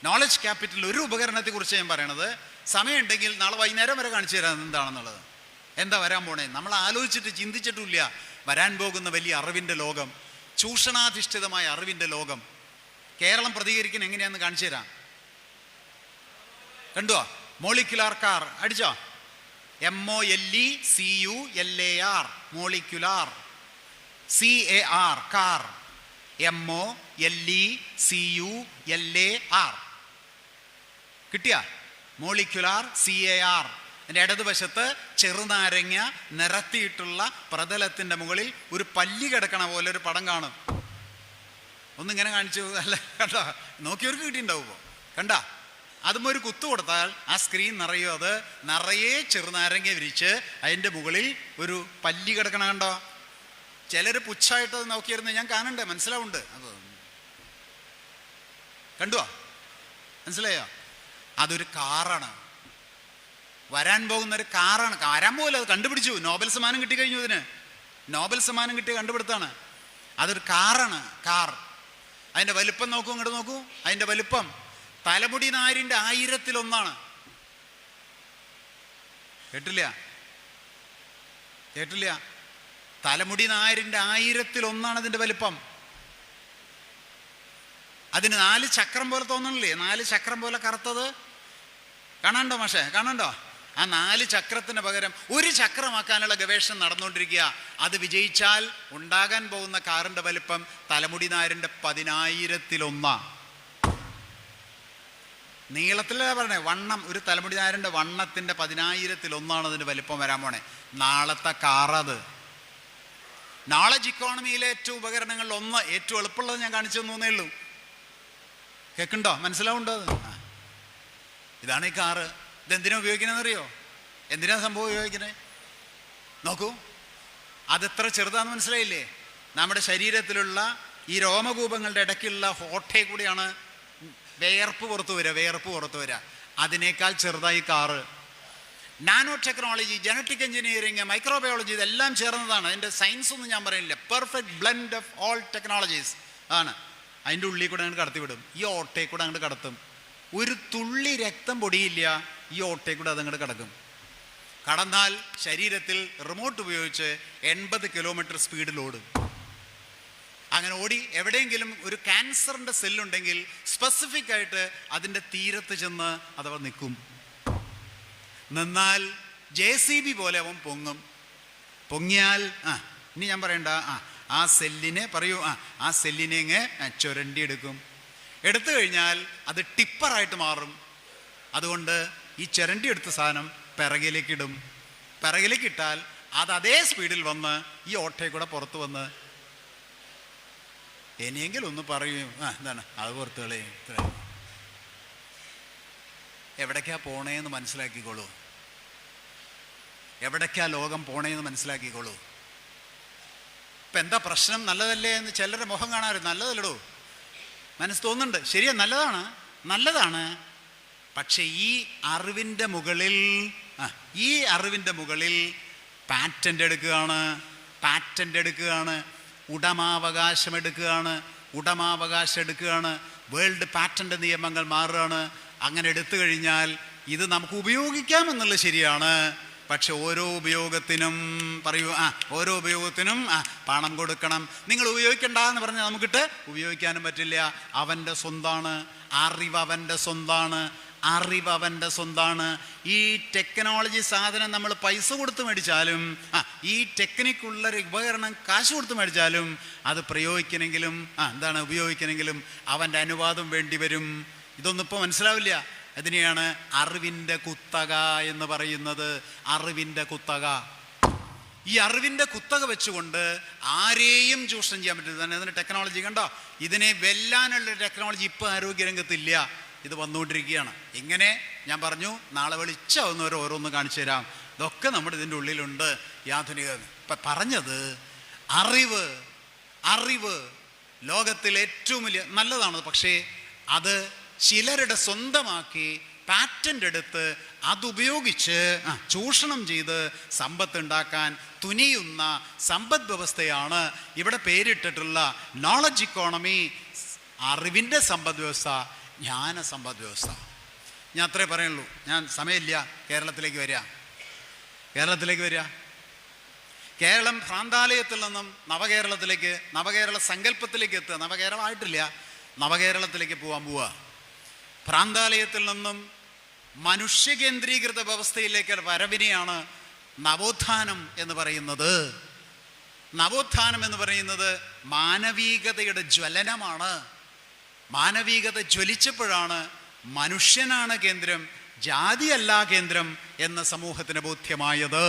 നോളജ് ക്യാപിറ്റൽ ഒരു ഉപകരണത്തെ കുറിച്ച് ഞാൻ പറയണത്. സമയമുണ്ടെങ്കിൽ നാളെ വൈകുന്നേരം വരെ കാണിച്ചു തരാം എന്താണെന്നുള്ളത്, എന്താ വരാൻ പോണേ. നമ്മൾ ആലോചിച്ചിട്ട് ചിന്തിച്ചിട്ടില്ല വരാൻ പോകുന്ന വലിയ അറിവിൻ്റെ ലോകം, ചൂഷണാധിഷ്ഠിതമായ അറിവിൻ്റെ ലോകം. കേരളം പ്രതികരിക്കുന്ന എങ്ങനെയാണെന്ന് കാണിച്ചു തരാം. കണ്ടുവോ? മോളിക്യുലാർ കാർ അടിച്ചോ? MOLECULAR molecular CAR car MOLECULAR കിട്ടിയ? Molecular CAR. എൻ്റെ ഇടതുവശത്ത് ചെറുനാരങ്ങ നിരത്തിയിട്ടുള്ള പ്രതലത്തിൻ്റെ മുകളിൽ ഒരു പല്ലി കിടക്കണ പോലെ ഒരു പടം കാണും. ഒന്നിങ്ങനെ കാണിച്ചു അല്ല, കണ്ടോ? നോക്കിയവർക്ക് കിട്ടിയിട്ടുണ്ടാവുമോ? കണ്ട? അതും ഒരു കുത്തു കൊടുത്താൽ ആ സ്ക്രീൻ നിറയും. അത് നിറയെ ചെറുനാരങ്ങ വിരിച്ച് അതിൻ്റെ മുകളിൽ ഒരു പല്ലി കിടക്കണ കണ്ടോ? ചിലർ പുച്ഛമായിട്ട് അത് നോക്കിയിരുന്ന് ഞാൻ കാണണ്ടേ, മനസ്സിലാവുണ്ട്. അത് കണ്ടുവോ? മനസ്സിലായോ? അതൊരു കാറാണ്, വരാൻ പോകുന്നൊരു കാറാണ്. വരാൻ പോകില്ല, അത് കണ്ടുപിടിച്ചു. നോബൽ സമ്മാനം കിട്ടിക്കഴിഞ്ഞു. ഇതിന് നോബൽ സമ്മാനം കിട്ടിയ കണ്ടുപിടുത്താണ്. അതൊരു കാറാണ്, കാർ. അതിൻ്റെ വലിപ്പം നോക്കൂ, ഇങ്ങോട്ട് നോക്കൂ. അതിൻ്റെ വലിപ്പം തലമുടി നാരിൻ്റെ 1000-1. കേട്ടില്ല? തലമുടി നാരിൻ്റെ 1000-1 അതിൻ്റെ വലിപ്പം. അതിന് 4 ചക്രം പോലെ തോന്നണില്ലേ? 4 ചക്രം പോലെ കറുത്തത് കാണാണ്ടോ മാഷേ? കാണാണ്ടോ? ആ 4 ചക്രത്തിന് പകരം 1 ചക്രമാക്കാനുള്ള ഗവേഷണം നടന്നുകൊണ്ടിരിക്കുക. അത് വിജയിച്ചാൽ ഉണ്ടാകാൻ പോകുന്ന കാറിൻ്റെ വലിപ്പം തലമുടി നാരിൻ്റെ 10,000-1. നീളത്തിലാണ് പറഞ്ഞത്, വണ്ണം. ഒരു തലമുടി നാരിൻ്റെ വണ്ണത്തിൻ്റെ 10,000-1 അതിൻ്റെ വലിപ്പം വരാൻ പോണേ. നാളത്തെ കാറത്. നോളജ് ഇക്കോണമിയിലെ ഏറ്റവും ഉപകരണങ്ങളിൽ ഒന്ന്, ഏറ്റവും എളുപ്പമുള്ളത് ഞാൻ കാണിച്ചു തന്നേ ഉള്ളൂ. കേൾക്കുന്നുണ്ടോ? മനസ്സിലാവുണ്ടോ? അത് ഇതാണ് ഈ കാറ്. ഇതെന്തിനാ ഉപയോഗിക്കണമെന്നറിയോ? എന്തിനാ സംഭവം ഉപയോഗിക്കണേ? നോക്കൂ, അതെത്ര ചെറുതാണെന്ന് മനസ്സിലായില്ലേ? നമ്മുടെ ശരീരത്തിലുള്ള ഈ രോമകൂപങ്ങളുടെ ഇടയ്ക്കുള്ള ഹോട്ടയിൽ കൂടിയാണ് വിയർപ്പ് പുറത്തു വരിക. അതിനേക്കാൾ ചെറുതായി car. Nano technology, genetic engineering, microbiology, ഇതെല്ലാം ചേർന്നതാണ്. അതിൻ്റെ സയൻസ് ഒന്നും ഞാൻ പറയുന്നില്ല. Perfect blend of all technologies ആണ്. അതിൻ്റെ ഉള്ളിൽ കൂടെ അങ്ങോട്ട് കടത്തിവിടും. ഈ ഓട്ടയിൽ കൂടെ അങ്ങോട്ട് കടത്തും. ഒരു തുള്ളി രക്തം പൊടിയില്ല, ഈ ഓട്ടയിൽ കൂടെ അതങ്ങോട്ട് കടക്കും. കടന്നാൽ ശരീരത്തിൽ റിമോട്ട് ഉപയോഗിച്ച് 80 കിലോമീറ്റർ സ്പീഡിൽ ഓടും. അങ്ങനെ ഓടി എവിടെയെങ്കിലും ഒരു ക്യാൻസറിൻ്റെ സെല്ലുണ്ടെങ്കിൽ സ്പെസിഫിക് ആയിട്ട് അതിൻ്റെ തീരത്ത് ചെന്ന് അതവ നിൽക്കും. നിന്നാൽ JCB പോലെ അവൻ പൊങ്ങിയാൽ ഇനി ഞാൻ പറയണ്ട, ആ സെല്ലിനെ പറയൂ, ആ സെല്ലിനെ ഇങ്ങ് ചുരണ്ടി എടുത്തു കഴിഞ്ഞാൽ അത് ടിപ്പറായിട്ട് മാറും. അതുകൊണ്ട് ഈ ചുരണ്ടി എടുത്ത സാധനം പിറകിലേക്ക് ഇട്ടാൽ അത് അതേ സ്പീഡിൽ വന്ന് ഈ ഓട്ടയിൽ കൂടെ പുറത്ത് വന്ന് ഇനിയെങ്കിലും ഒന്ന് പറയും, എന്താണ് അത് പുറത്ത് കളി. എവിടേക്കാ പോണേന്ന് മനസ്സിലാക്കിക്കോളൂ. എവിടേക്കാ ലോകം പോണേന്ന് മനസ്സിലാക്കിക്കോളൂ. ഇപ്പം എന്താ പ്രശ്നം? നല്ലതല്ലേ എന്ന് ചിലരുടെ മുഖം കാണാറ്. നല്ലതല്ലടോ, മനസ്സ് തോന്നുന്നുണ്ട്. ശരിയാ, നല്ലതാണ്. പക്ഷെ ഈ അറിവിൻ്റെ മുകളിൽ പാറ്റൻ്റ് എടുക്കുകയാണ്, ഉടമാവകാശം എടുക്കുകയാണ്, വേൾഡ് പാറ്റൻ്റ് നിയമങ്ങൾ മാറുകയാണ്. അങ്ങനെ എടുത്തു കഴിഞ്ഞാൽ ഇത് നമുക്ക് ഉപയോഗിക്കാമെന്നുള്ളത് ശരിയാണ്. പക്ഷെ ഓരോ ഉപയോഗത്തിനും പണം കൊടുക്കണം. നിങ്ങൾ ഉപയോഗിക്കണ്ട എന്ന് പറഞ്ഞാൽ നമുക്കിട്ട് ഉപയോഗിക്കാനും പറ്റില്ല. അവൻ്റെ സ്വന്താണ് അറിവ്, അവൻ്റെ സ്വന്താണ്. അറിവ് അവൻ്റെ സ്വന്താണ്. ഈ ടെക്നോളജി സാധനം നമ്മൾ പൈസ കൊടുത്ത് മേടിച്ചാലും, ഈ ടെക്നിക്കുള്ളൊരു ഉപകരണം കാശ് കൊടുത്ത് മേടിച്ചാലും അത് പ്രയോഗിക്കണമെങ്കിലും ഉപയോഗിക്കണമെങ്കിലും അവൻ്റെ അനുവാദം വേണ്ടി വരും. ഇതൊന്നും ഇപ്പോൾ മനസ്സിലാവില്ല. അതിനെയാണ് അറിവിൻ്റെ കുത്തക എന്ന് പറയുന്നത്. അറിവിൻ്റെ കുത്തക. ഈ അറിവിൻ്റെ കുത്തക വെച്ചുകൊണ്ട് ആരെയും ചൂഷണം ചെയ്യാൻ പറ്റില്ല. തന്നെ അതിന് ടെക്നോളജി കണ്ടോ, ഇതിനെ വെല്ലാനുള്ള ടെക്നോളജി ഇപ്പോൾ ആരോഗ്യരംഗത്തില്ല. ഇത് വന്നുകൊണ്ടിരിക്കുകയാണ്. ഇങ്ങനെ ഞാൻ പറഞ്ഞു, നാളെ വെളിച്ചാവുന്നവർ ഓരോന്ന് കാണിച്ചു തരാം. ഇതൊക്കെ നമ്മുടെ ഇതിൻ്റെ ഉള്ളിലുണ്ട്. ആധുനിക ഇപ്പം പറഞ്ഞത് അറിവ് ലോകത്തിൽ ഏറ്റവും വലിയ നല്ലതാണ്. പക്ഷേ അത് ചിലരുടെ സ്വന്തമാക്കി പാറ്റൻ്റ് എടുത്ത് അതുപയോഗിച്ച് ചൂഷണം ചെയ്ത് സമ്പത്ത് ഉണ്ടാക്കാൻ തുനിയുന്ന സമ്പദ് വ്യവസ്ഥയാണ് ഇവിടെ പേരിട്ടിട്ടുള്ള നോളജ് ഇക്കോണമി, അറിവിൻ്റെ സമ്പദ് വ്യവസ്ഥ, ജ്ഞാന സമ്പദ് വ്യവസ്ഥ. ഞാൻ അത്രേ പറയുള്ളൂ. ഞാൻ സമയമില്ല. കേരളത്തിലേക്ക് വരിക. കേരളം ഭ്രാന്താലയത്തിൽ നിന്നും നവകേരളത്തിലേക്ക്, നവകേരള സങ്കല്പത്തിലേക്ക് എത്തുക. നവകേരളമായിട്ടില്ല, നവകേരളത്തിലേക്ക് പോവുക. ഭ്രാന്താലയത്തിൽ നിന്നും മനുഷ്യ കേന്ദ്രീകൃത വ്യവസ്ഥയിലേക്ക് വരവിനെയാണ് നവോത്ഥാനം എന്ന് പറയുന്നത്. നവോത്ഥാനം എന്ന് പറയുന്നത് മാനവികതയുടെ ജ്വലനമാണ്. മാനവികത ജ്വലിച്ചപ്പോഴാണ് മനുഷ്യനാണ് കേന്ദ്രം, ജാതിയല്ല കേന്ദ്രം എന്ന സമൂഹത്തിന് ബോധ്യമായത്.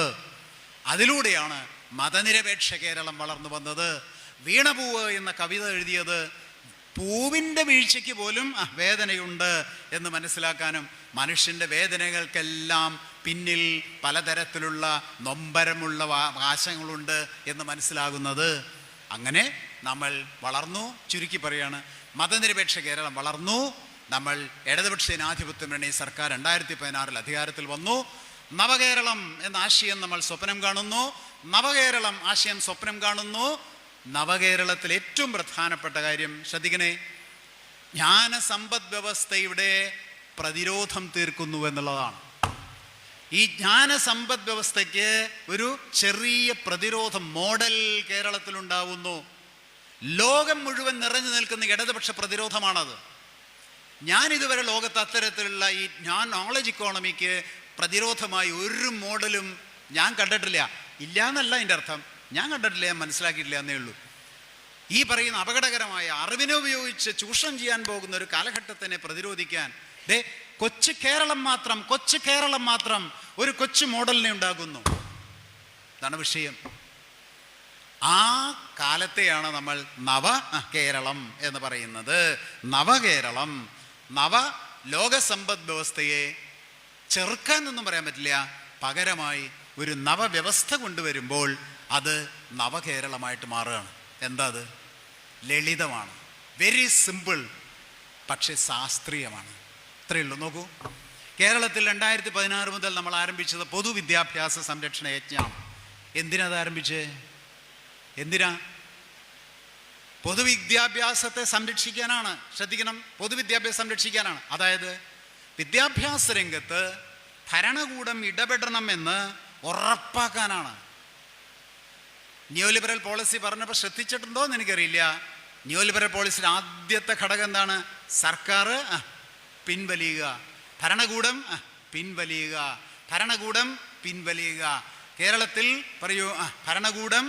അതിലൂടെയാണ് മതനിരപേക്ഷ കേരളം വളർന്നു വന്നത്. വീണപൂവ് എന്ന കവിത എഴുതിയത് പൂവിൻ്റെ വീഴ്ചയ്ക്ക് പോലും വേദനയുണ്ട് എന്ന് മനസ്സിലാക്കാനും മനുഷ്യൻ്റെ വേദനകൾക്കെല്ലാം പിന്നിൽ പലതരത്തിലുള്ള നൊമ്പരമുള്ള ആശയങ്ങളുണ്ട് എന്ന് മനസ്സിലാകുന്നത്. അങ്ങനെ നമ്മൾ വളർന്നു. ചുരുക്കി പറയാണ്, മതനിരപേക്ഷ കേരളം വളർന്നു. നമ്മൾ ഇടതുപക്ഷ ജനാധിപത്യ മുന്നണി സർക്കാർ 2016 അധികാരത്തിൽ വന്നു. നവകേരളം എന്ന ആശയം നമ്മൾ സ്വപ്നം കാണുന്നു. നവകേരളം ആശയം സ്വപ്നം കാണുന്നു. നവകേരളത്തിൽ ഏറ്റവും പ്രധാനപ്പെട്ട കാര്യം ശ്രദ്ധിക്കണേ, ജ്ഞാന സമ്പദ് വ്യവസ്ഥയുടെ പ്രതിരോധം തീർക്കുന്നു എന്നുള്ളതാണ്. ഈ ജ്ഞാന സമ്പദ് വ്യവസ്ഥയ്ക്ക് ഒരു ചെറിയ പ്രതിരോധം മോഡൽ കേരളത്തിലുണ്ടാവുന്നു. ലോകം മുഴുവൻ നിറഞ്ഞു നിൽക്കുന്ന ഇടതുപക്ഷ പ്രതിരോധമാണത്. ഞാൻ ഇതുവരെ ലോകത്ത് അത്തരത്തിലുള്ള ഈ നോളജ് ഇക്കോണമിക്ക് പ്രതിരോധമായി ഒരു മോഡലും ഞാൻ കണ്ടിട്ടില്ല. ഇല്ല എന്നല്ല എൻ്റെ അർത്ഥം, ഞാൻ കണ്ടിട്ടില്ല, ഞാൻ മനസ്സിലാക്കിയിട്ടില്ല എന്നേ ഉള്ളൂ. ഈ പറയുന്ന അപകടകരമായ അറിവിനെ ഉപയോഗിച്ച് ചൂഷണം ചെയ്യാൻ പോകുന്ന ഒരു കാലഘട്ടത്തിനെ പ്രതിരോധിക്കാൻ കൊച്ചു കേരളം മാത്രം ഒരു കൊച്ചു മോഡലിനെ ഉണ്ടാകുന്നു. ഇതാണ് വിഷയം. ആ കാലത്തെയാണ് നമ്മൾ നവ കേരളം എന്ന് പറയുന്നത്. നവകേരളം, നവ ലോക സമ്പദ് വ്യവസ്ഥയെ ചെറുക്കാനൊന്നും പറയാൻ പറ്റില്ല. പകരമായി ഒരു നവവ്യവസ്ഥ കൊണ്ടുവരുമ്പോൾ അത് നവകേരളമായിട്ട് മാറുകയാണ്. എന്താ അത്? ലളിതമാണ്, വെരി സിമ്പിൾ, പക്ഷെ ശാസ്ത്രീയമാണ്. ഇത്രയേ ഉള്ളൂ. നോക്കൂ, കേരളത്തിൽ 2016 മുതൽ നമ്മൾ ആരംഭിച്ചത് പൊതുവിദ്യാഭ്യാസ സംരക്ഷണ യജ്ഞമാണ്. എന്തിനാത് ആരംഭിച്ചേ? എന്തിനാ? പൊതുവിദ്യാഭ്യാസത്തെ സംരക്ഷിക്കാനാണ്. ശ്രദ്ധിക്കണം, പൊതുവിദ്യാഭ്യാസം സംരക്ഷിക്കാനാണ്. അതായത് വിദ്യാഭ്യാസ രംഗത്ത് ഭരണകൂടം ഇടപെടണമെന്ന് ഉറപ്പാക്കാനാണ്. ന്യൂ ലിബറൽ പോളിസി പറഞ്ഞപ്പോൾ ശ്രദ്ധിച്ചിട്ടുണ്ടോ എന്ന് എനിക്കറിയില്ല. ന്യൂ ലിബറൽ പോളിസിയുടെ ആദ്യത്തെ ഘടകം എന്താണ്? സർക്കാർ പിൻവലിയുക, ഭരണകൂടം പിൻവലിയുക. കേരളത്തിൽ പറയൂ, ഭരണകൂടം,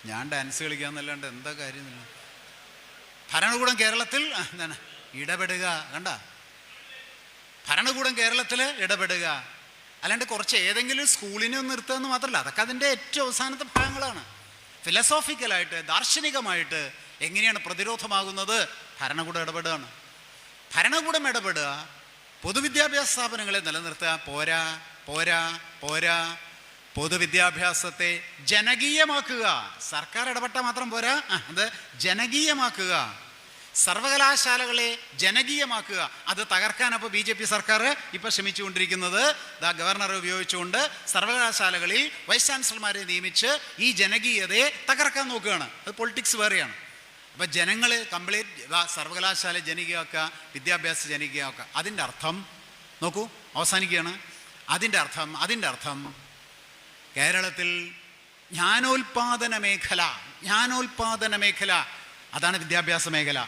ഞാൻ ഡാൻസ് കളിക്കാന്നല്ലാണ്ട് എന്താ കാര്യമില്ല. ഭരണകൂടം കേരളത്തിൽ എന്താണ്? ഇടപെടുക. കണ്ട, ഭരണകൂടം കേരളത്തിൽ ഇടപെടുക. അല്ലാണ്ട് കുറച്ച് ഏതെങ്കിലും സ്കൂളിനെ ഒന്ന് നിർത്തുക എന്ന് മാത്രമല്ല, അതൊക്കെ അതിൻ്റെ ഏറ്റവും അവസാനത്തെ ഭാഗങ്ങളാണ്. ഫിലോസോഫിക്കലായിട്ട്, ദാർശനികമായിട്ട് എങ്ങനെയാണ് പ്രതിരോധമാകുന്നത്? ഭരണകൂടം ഇടപെടുകയാണ്. ഭരണകൂടം ഇടപെടുക, പൊതുവിദ്യാഭ്യാസ സ്ഥാപനങ്ങളെ നിലനിർത്തുക. പോരാ, പൊതുവിദ്യാഭ്യാസത്തെ ജനകീയമാക്കുക. സർക്കാർ ഇടപെട്ടാൽ മാത്രം പോരാ, അത് ജനകീയമാക്കുക. സർവകലാശാലകളെ ജനകീയമാക്കുക. അത് തകർക്കാൻ അപ്പോൾ BJP സർക്കാർ ഇപ്പോൾ ശ്രമിച്ചുകൊണ്ടിരിക്കുന്നത് ഗവർണറെ ഉപയോഗിച്ചുകൊണ്ട് സർവകലാശാലകളിൽ വൈസ് ചാൻസലർമാരെ നിയമിച്ച് ഈ ജനകീയതയെ തകർക്കാൻ നോക്കുകയാണ്. അത് പൊളിറ്റിക്സ് വേറെയാണ്. അപ്പം ജനങ്ങൾ കംപ്ലീറ്റ് സർവകലാശാല ജനകീയമാക്കുക, വിദ്യാഭ്യാസ ജനകീയമാക്കുക. അതിൻ്റെ അർത്ഥം നോക്കൂ, അവസാനിക്കുകയാണ്. അതിൻ്റെ അർത്ഥം കേരളത്തിൽ ജ്ഞാനോൽപാദന മേഖല, അതാണ് വിദ്യാഭ്യാസ മേഖല.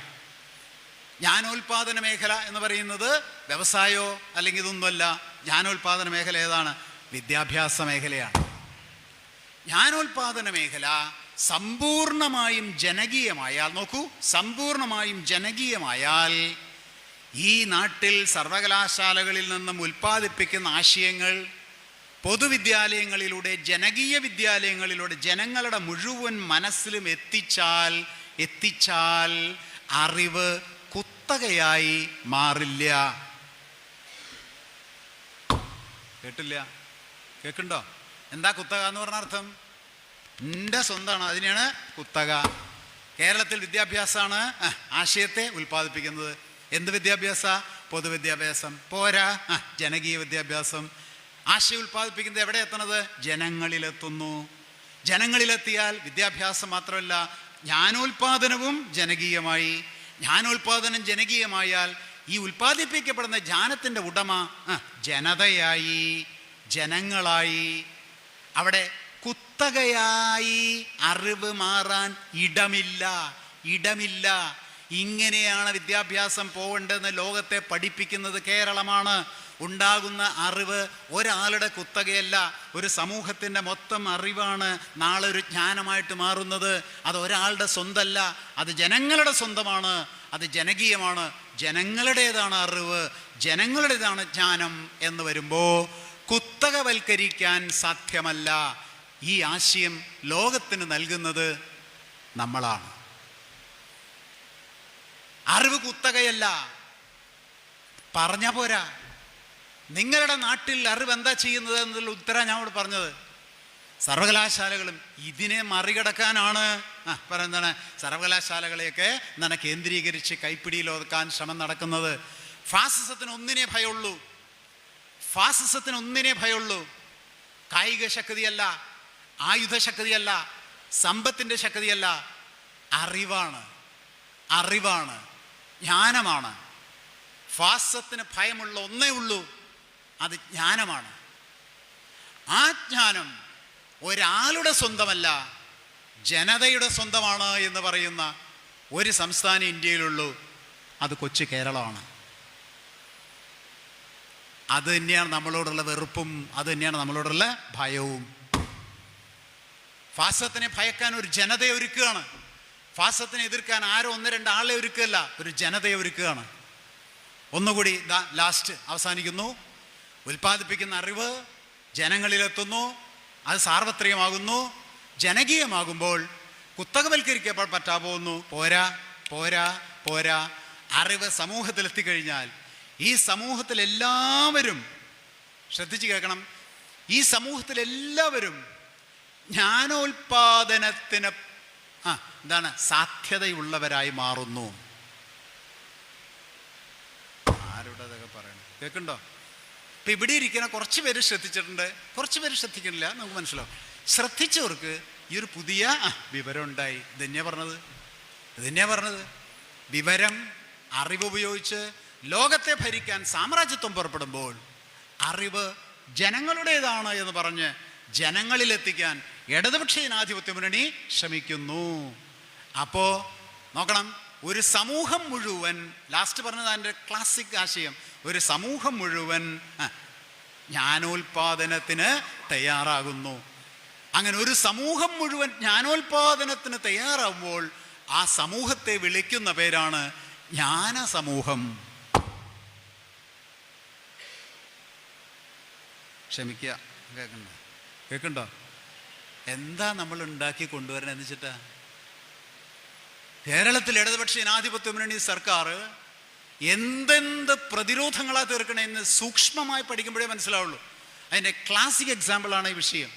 ജ്ഞാനോൽപാദന മേഖല എന്ന് പറയുന്നത് വ്യവസായമോ അല്ലെങ്കിൽ ഇതൊന്നുമല്ല. ജ്ഞാനോൽപാദന മേഖല ഏതാണ്? വിദ്യാഭ്യാസ മേഖലയാണ്. ജ്ഞാനോൽപാദന മേഖല സമ്പൂർണമായും ജനകീയമായാൽ, നോക്കൂ, സമ്പൂർണമായും ജനകീയമായാൽ ഈ നാട്ടിൽ സർവകലാശാലകളിൽ നിന്നും ഉൽപ്പാദിപ്പിക്കുന്ന ആശയങ്ങൾ പൊതുവിദ്യാലയങ്ങളിലൂടെ, ജനകീയ വിദ്യാലയങ്ങളിലൂടെ ജനങ്ങളുടെ മുഴുവൻ മനസ്സിലും എത്തിച്ചാൽ അറിവ് കുത്തകയായി മാറില്ല. കേട്ടില്ല? കേൾക്കുന്നുണ്ടോ? എന്താ കുത്തക എന്ന് പറഞ്ഞ അർത്ഥം? എൻ്റെ സ്വന്തമാണ്, അതിനെയാണ് കുത്തക. കേരളത്തിൽ വിദ്യാഭ്യാസമാണ് ആശയത്തെ ഉൽപ്പാദിപ്പിക്കുന്നത്. എന്ത് വിദ്യാഭ്യാസ? പൊതുവിദ്യാഭ്യാസം പോരാ, ജനകീയ വിദ്യാഭ്യാസം. ആശയം ഉൽപ്പാദിപ്പിക്കുന്നത് എവിടെ എത്തണത്? ജനങ്ങളിലെത്തുന്നു. ജനങ്ങളിലെത്തിയാൽ വിദ്യാഭ്യാസം മാത്രമല്ല, ജ്ഞാനോൽപാദനവും ജനകീയമായി. ജ്ഞാനോൽപാദനം ജനകീയമായാൽ ഈ ഉൽപ്പാദിപ്പിക്കപ്പെടുന്ന ജ്ഞാനത്തിൻ്റെ ഉടമ ജനതയായി, ജനങ്ങളായി. അവിടെ കുത്തകയായി അറിവ് മാറാൻ ഇടമില്ല. ഇങ്ങനെയാണ് വിദ്യാഭ്യാസം പോകേണ്ടതെന്ന് ലോകത്തെ പഠിപ്പിക്കുന്നത് കേരളമാണ്. ഉണ്ടാകുന്ന അറിവ് ഒരാളുടെ കുത്തകയല്ല, ഒരു സമൂഹത്തിൻ്റെ മൊത്തം അറിവാണ് നാളെ ഒരു ജ്ഞാനമായിട്ട് മാറുന്നത്. അത് ഒരാളുടെ സ്വന്തമല്ല, അത് ജനങ്ങളുടെ സ്വന്തമാണ്, അത് ജനകീയമാണ്. ജനങ്ങളുടേതാണ് അറിവ്, ജനങ്ങളുടേതാണ് ജ്ഞാനം എന്ന് വരുമ്പോൾ കുത്തകവൽക്കരിക്കാൻ സാധ്യമല്ല. ഈ ആശയം ലോകത്തിന് നൽകുന്നത് നമ്മളാണ്. അറിവ് കുത്തകയല്ല. പറഞ്ഞ പോരാ. നിങ്ങളുടെ നാട്ടിൽ അറിവ് എന്താ ചെയ്യുന്നത് എന്നുള്ള ഉത്തരം ഞാൻ ഇവിടെ പറഞ്ഞത്. സർവകലാശാലകളും ഇതിനെ മറികടക്കാനാണ് പറയുന്നതാണ് സർവകലാശാലകളെയൊക്കെ എന്താണ് കേന്ദ്രീകരിച്ച് കൈപ്പിടിയിൽ ഒതുക്കാൻ ശ്രമം നടക്കുന്നത്. ഫാസിസത്തിന് ഒന്നിനെ ഭയമുള്ളൂ. കായിക ശക്തിയല്ല, ആയുധ ശക്തിയല്ല, സമ്പത്തിൻ്റെ ശക്തിയല്ല, അറിവാണ്, ജ്ഞാനമാണ്. ഫാസിസത്തിന് ഭയമുള്ള ഒന്നേ ഉള്ളൂ, അത് ജ്ഞാനമാണ്. ആ ജ്ഞാനം ഒരാളുടെ സ്വന്തമല്ല, ജനതയുടെ സ്വന്തമാണ് എന്ന് പറയുന്ന ഒരു സംസ്ഥാനം ഇന്ത്യയിലുള്ളൂ, അത് കൊച്ചു കേരളമാണ്. അത് തന്നെയാണ് നമ്മളോടുള്ള വെറുപ്പും, അത് തന്നെയാണ് നമ്മളോടുള്ള ഭയവും. ഫാസിസത്തിനെ ഭയക്കാൻ ഒരു ജനതയെ ഒരുക്കുകയാണ്. ഫാസിസത്തിനെ എതിർക്കാൻ ആരോ ഒന്ന് രണ്ട് ആളെ ഒരുക്കുകയല്ല, ഒരു ജനതയെ ഒരുക്കുകയാണ്. ഒന്നുകൂടി ലാസ്റ്റ് അവസാനിക്കുന്നു. ഉൽപ്പാദിപ്പിക്കുന്ന അറിവ് ജനങ്ങളിലെത്തുന്നു, അത് സാർവത്രികമാകുന്നു. ജനകീയമാകുമ്പോൾ കുത്തകവൽക്കരിക്കപ്പെടാൻ പറ്റാ പോകുന്നു. പോരാ. അറിവ് സമൂഹത്തിലെത്തിക്കഴിഞ്ഞാൽ ഈ സമൂഹത്തിലെല്ലാവരും ശ്രദ്ധിച്ച് കേൾക്കണം, ഈ സമൂഹത്തിലെല്ലാവരും ജ്ഞാനോൽപാദനത്തിന് സാധ്യതയുള്ളവരായി മാറുന്നു. ആരുടേതൊക്കെ പറയണം, കേൾക്കുന്നുണ്ടോ? ഇപ്പം ഇവിടെ ഇരിക്കുന്ന കുറച്ച് പേര് ശ്രദ്ധിച്ചിട്ടുണ്ട്, കുറച്ച് പേര് ശ്രദ്ധിക്കുന്നില്ല. നമുക്ക് മനസ്സിലാവും. ശ്രദ്ധിച്ചവർക്ക് ഈ ഒരു പുതിയ വിവരം ഉണ്ടായി. ഇതന്നെയാ പറഞ്ഞത്. വിവരം, അറിവ് ഉപയോഗിച്ച് ലോകത്തെ ഭരിക്കാൻ സാമ്രാജ്യത്വം പുറപ്പെടുമ്പോൾ അറിവ് ജനങ്ങളുടേതാണ് എന്ന് പറഞ്ഞ് ജനങ്ങളിലെത്തിക്കാൻ ഇടതുപക്ഷ ജനാധിപത്യ മുന്നണി ശ്രമിക്കുന്നു. അപ്പോൾ നോക്കണം, ഒരു സമൂഹം മുഴുവൻ, ലാസ്റ്റ് പറഞ്ഞത് അതിൻ്റെ ക്ലാസിക് ആശയം, ഒരു സമൂഹം മുഴുവൻ ജ്ഞാനോൽപാദനത്തിന് തയ്യാറാകുന്നു. അങ്ങനെ ഒരു സമൂഹം മുഴുവൻ ജ്ഞാനോൽപാദനത്തിന് തയ്യാറാകുമ്പോൾ ആ സമൂഹത്തെ വിളിക്കുന്ന പേരാണ് ജ്ഞാന സമൂഹം. ക്ഷമിക്കുക, കേൾക്കണ്ടോ? എന്താ നമ്മൾ ഉണ്ടാക്കി കൊണ്ടുവരണം എന്ന് വെച്ചിട്ടാ? കേരളത്തിൽ ഇടതുപക്ഷ ജനാധിപത്യ മുന്നണി സർക്കാർ എന്തെന്ത് പ്രതിരോധങ്ങളാ തീർക്കണമെന്ന് സൂക്ഷ്മമായി പഠിക്കുമ്പോഴേ മനസ്സിലാവുള്ളൂ. അതിൻ്റെ ക്ലാസിക് എക്സാമ്പിളാണ് ഈ വിഷയം.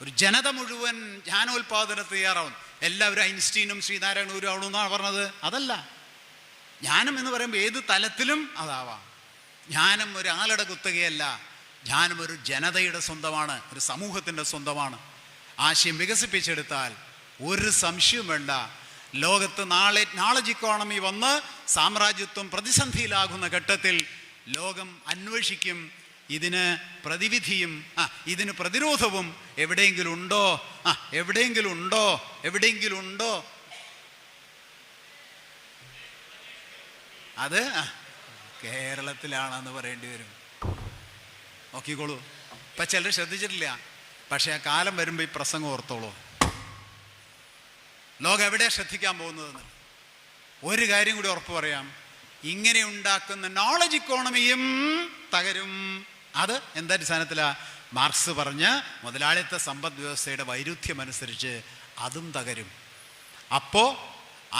ഒരു ജനത മുഴുവൻ ജ്ഞാനോൽപാദനത്തിന് തയ്യാറാവും. എല്ലാവരും ഐൻസ്റ്റീനും ശ്രീനാരായണ ഗുരു ആവണമെന്നാണ് പറഞ്ഞത്. അതല്ല, ജ്ഞാനം എന്ന് പറയുമ്പോൾ ഏത് തലത്തിലും അതാവാം. ജ്ഞാനം ഒരാളുടെ കുത്തകയല്ല, ജ്ഞാനം ഒരു ജനതയുടെ സ്വന്തമാണ്, ഒരു സമൂഹത്തിൻ്റെ സ്വന്തമാണ്. ആശയം വികസിപ്പിച്ചെടുത്താൽ ഒരു സംശയവും വേണ്ട, ലോകത്ത് നാളെ നോളജ് ഇക്കോണമി വന്ന് സാമ്രാജ്യത്വം പ്രതിസന്ധിയിലാകുന്ന ഘട്ടത്തിൽ ലോകം അന്വേഷിക്കും ഇതിന് പ്രതിവിധിയും ഇതിന് പ്രതിരോധവും എവിടെയെങ്കിലും ഉണ്ടോ. അത് കേരളത്തിലാണെന്ന് പറയേണ്ടി വരും. നോക്കിക്കോളൂ. ഇപ്പം ചിലർ ശ്രദ്ധിച്ചിട്ടില്ല, പക്ഷേ ആ കാലം വരുമ്പോൾ ഈ പ്രസംഗം ഓർത്തോളൂ. ലോകം എവിടെയാണ് ശ്രദ്ധിക്കാൻ പോകുന്നതെന്ന് ഒരു കാര്യം കൂടി ഉറപ്പ് പറയാം, ഇങ്ങനെ ഉണ്ടാക്കുന്ന നോളജ് ഇക്കോണമിയും തകരും. അത് എന്തടിസ്ഥാനത്തിലാ? മാർക്സ് പറഞ്ഞ മുതലാളിത്ത സമ്പദ് വ്യവസ്ഥയുടെ വൈരുദ്ധ്യം അനുസരിച്ച് അതും തകരും. അപ്പോൾ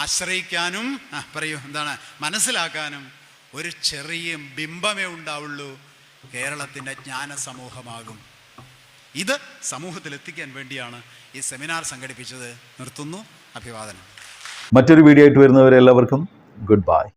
ആശ്രയിക്കാനും പറയൂ എന്താണ് മനസ്സിലാക്കാനും ഒരു ചെറിയ ബിംബമേ ഉണ്ടാവുള്ളൂ. കേരളത്തിൻ്റെ ജ്ഞാന സമൂഹമാകും. ഇത് സമൂഹത്തിലെത്തിക്കാൻ വേണ്ടിയാണ് ഈ സെമിനാർ സംഘടിപ്പിച്ചത്. നിർത്തുന്നു. അഭിവാദനം. മറ്റൊരു വീഡിയോ ആയിട്ട് വരുന്നവരെല്ലാവർക്കും ഗുഡ് ബൈ.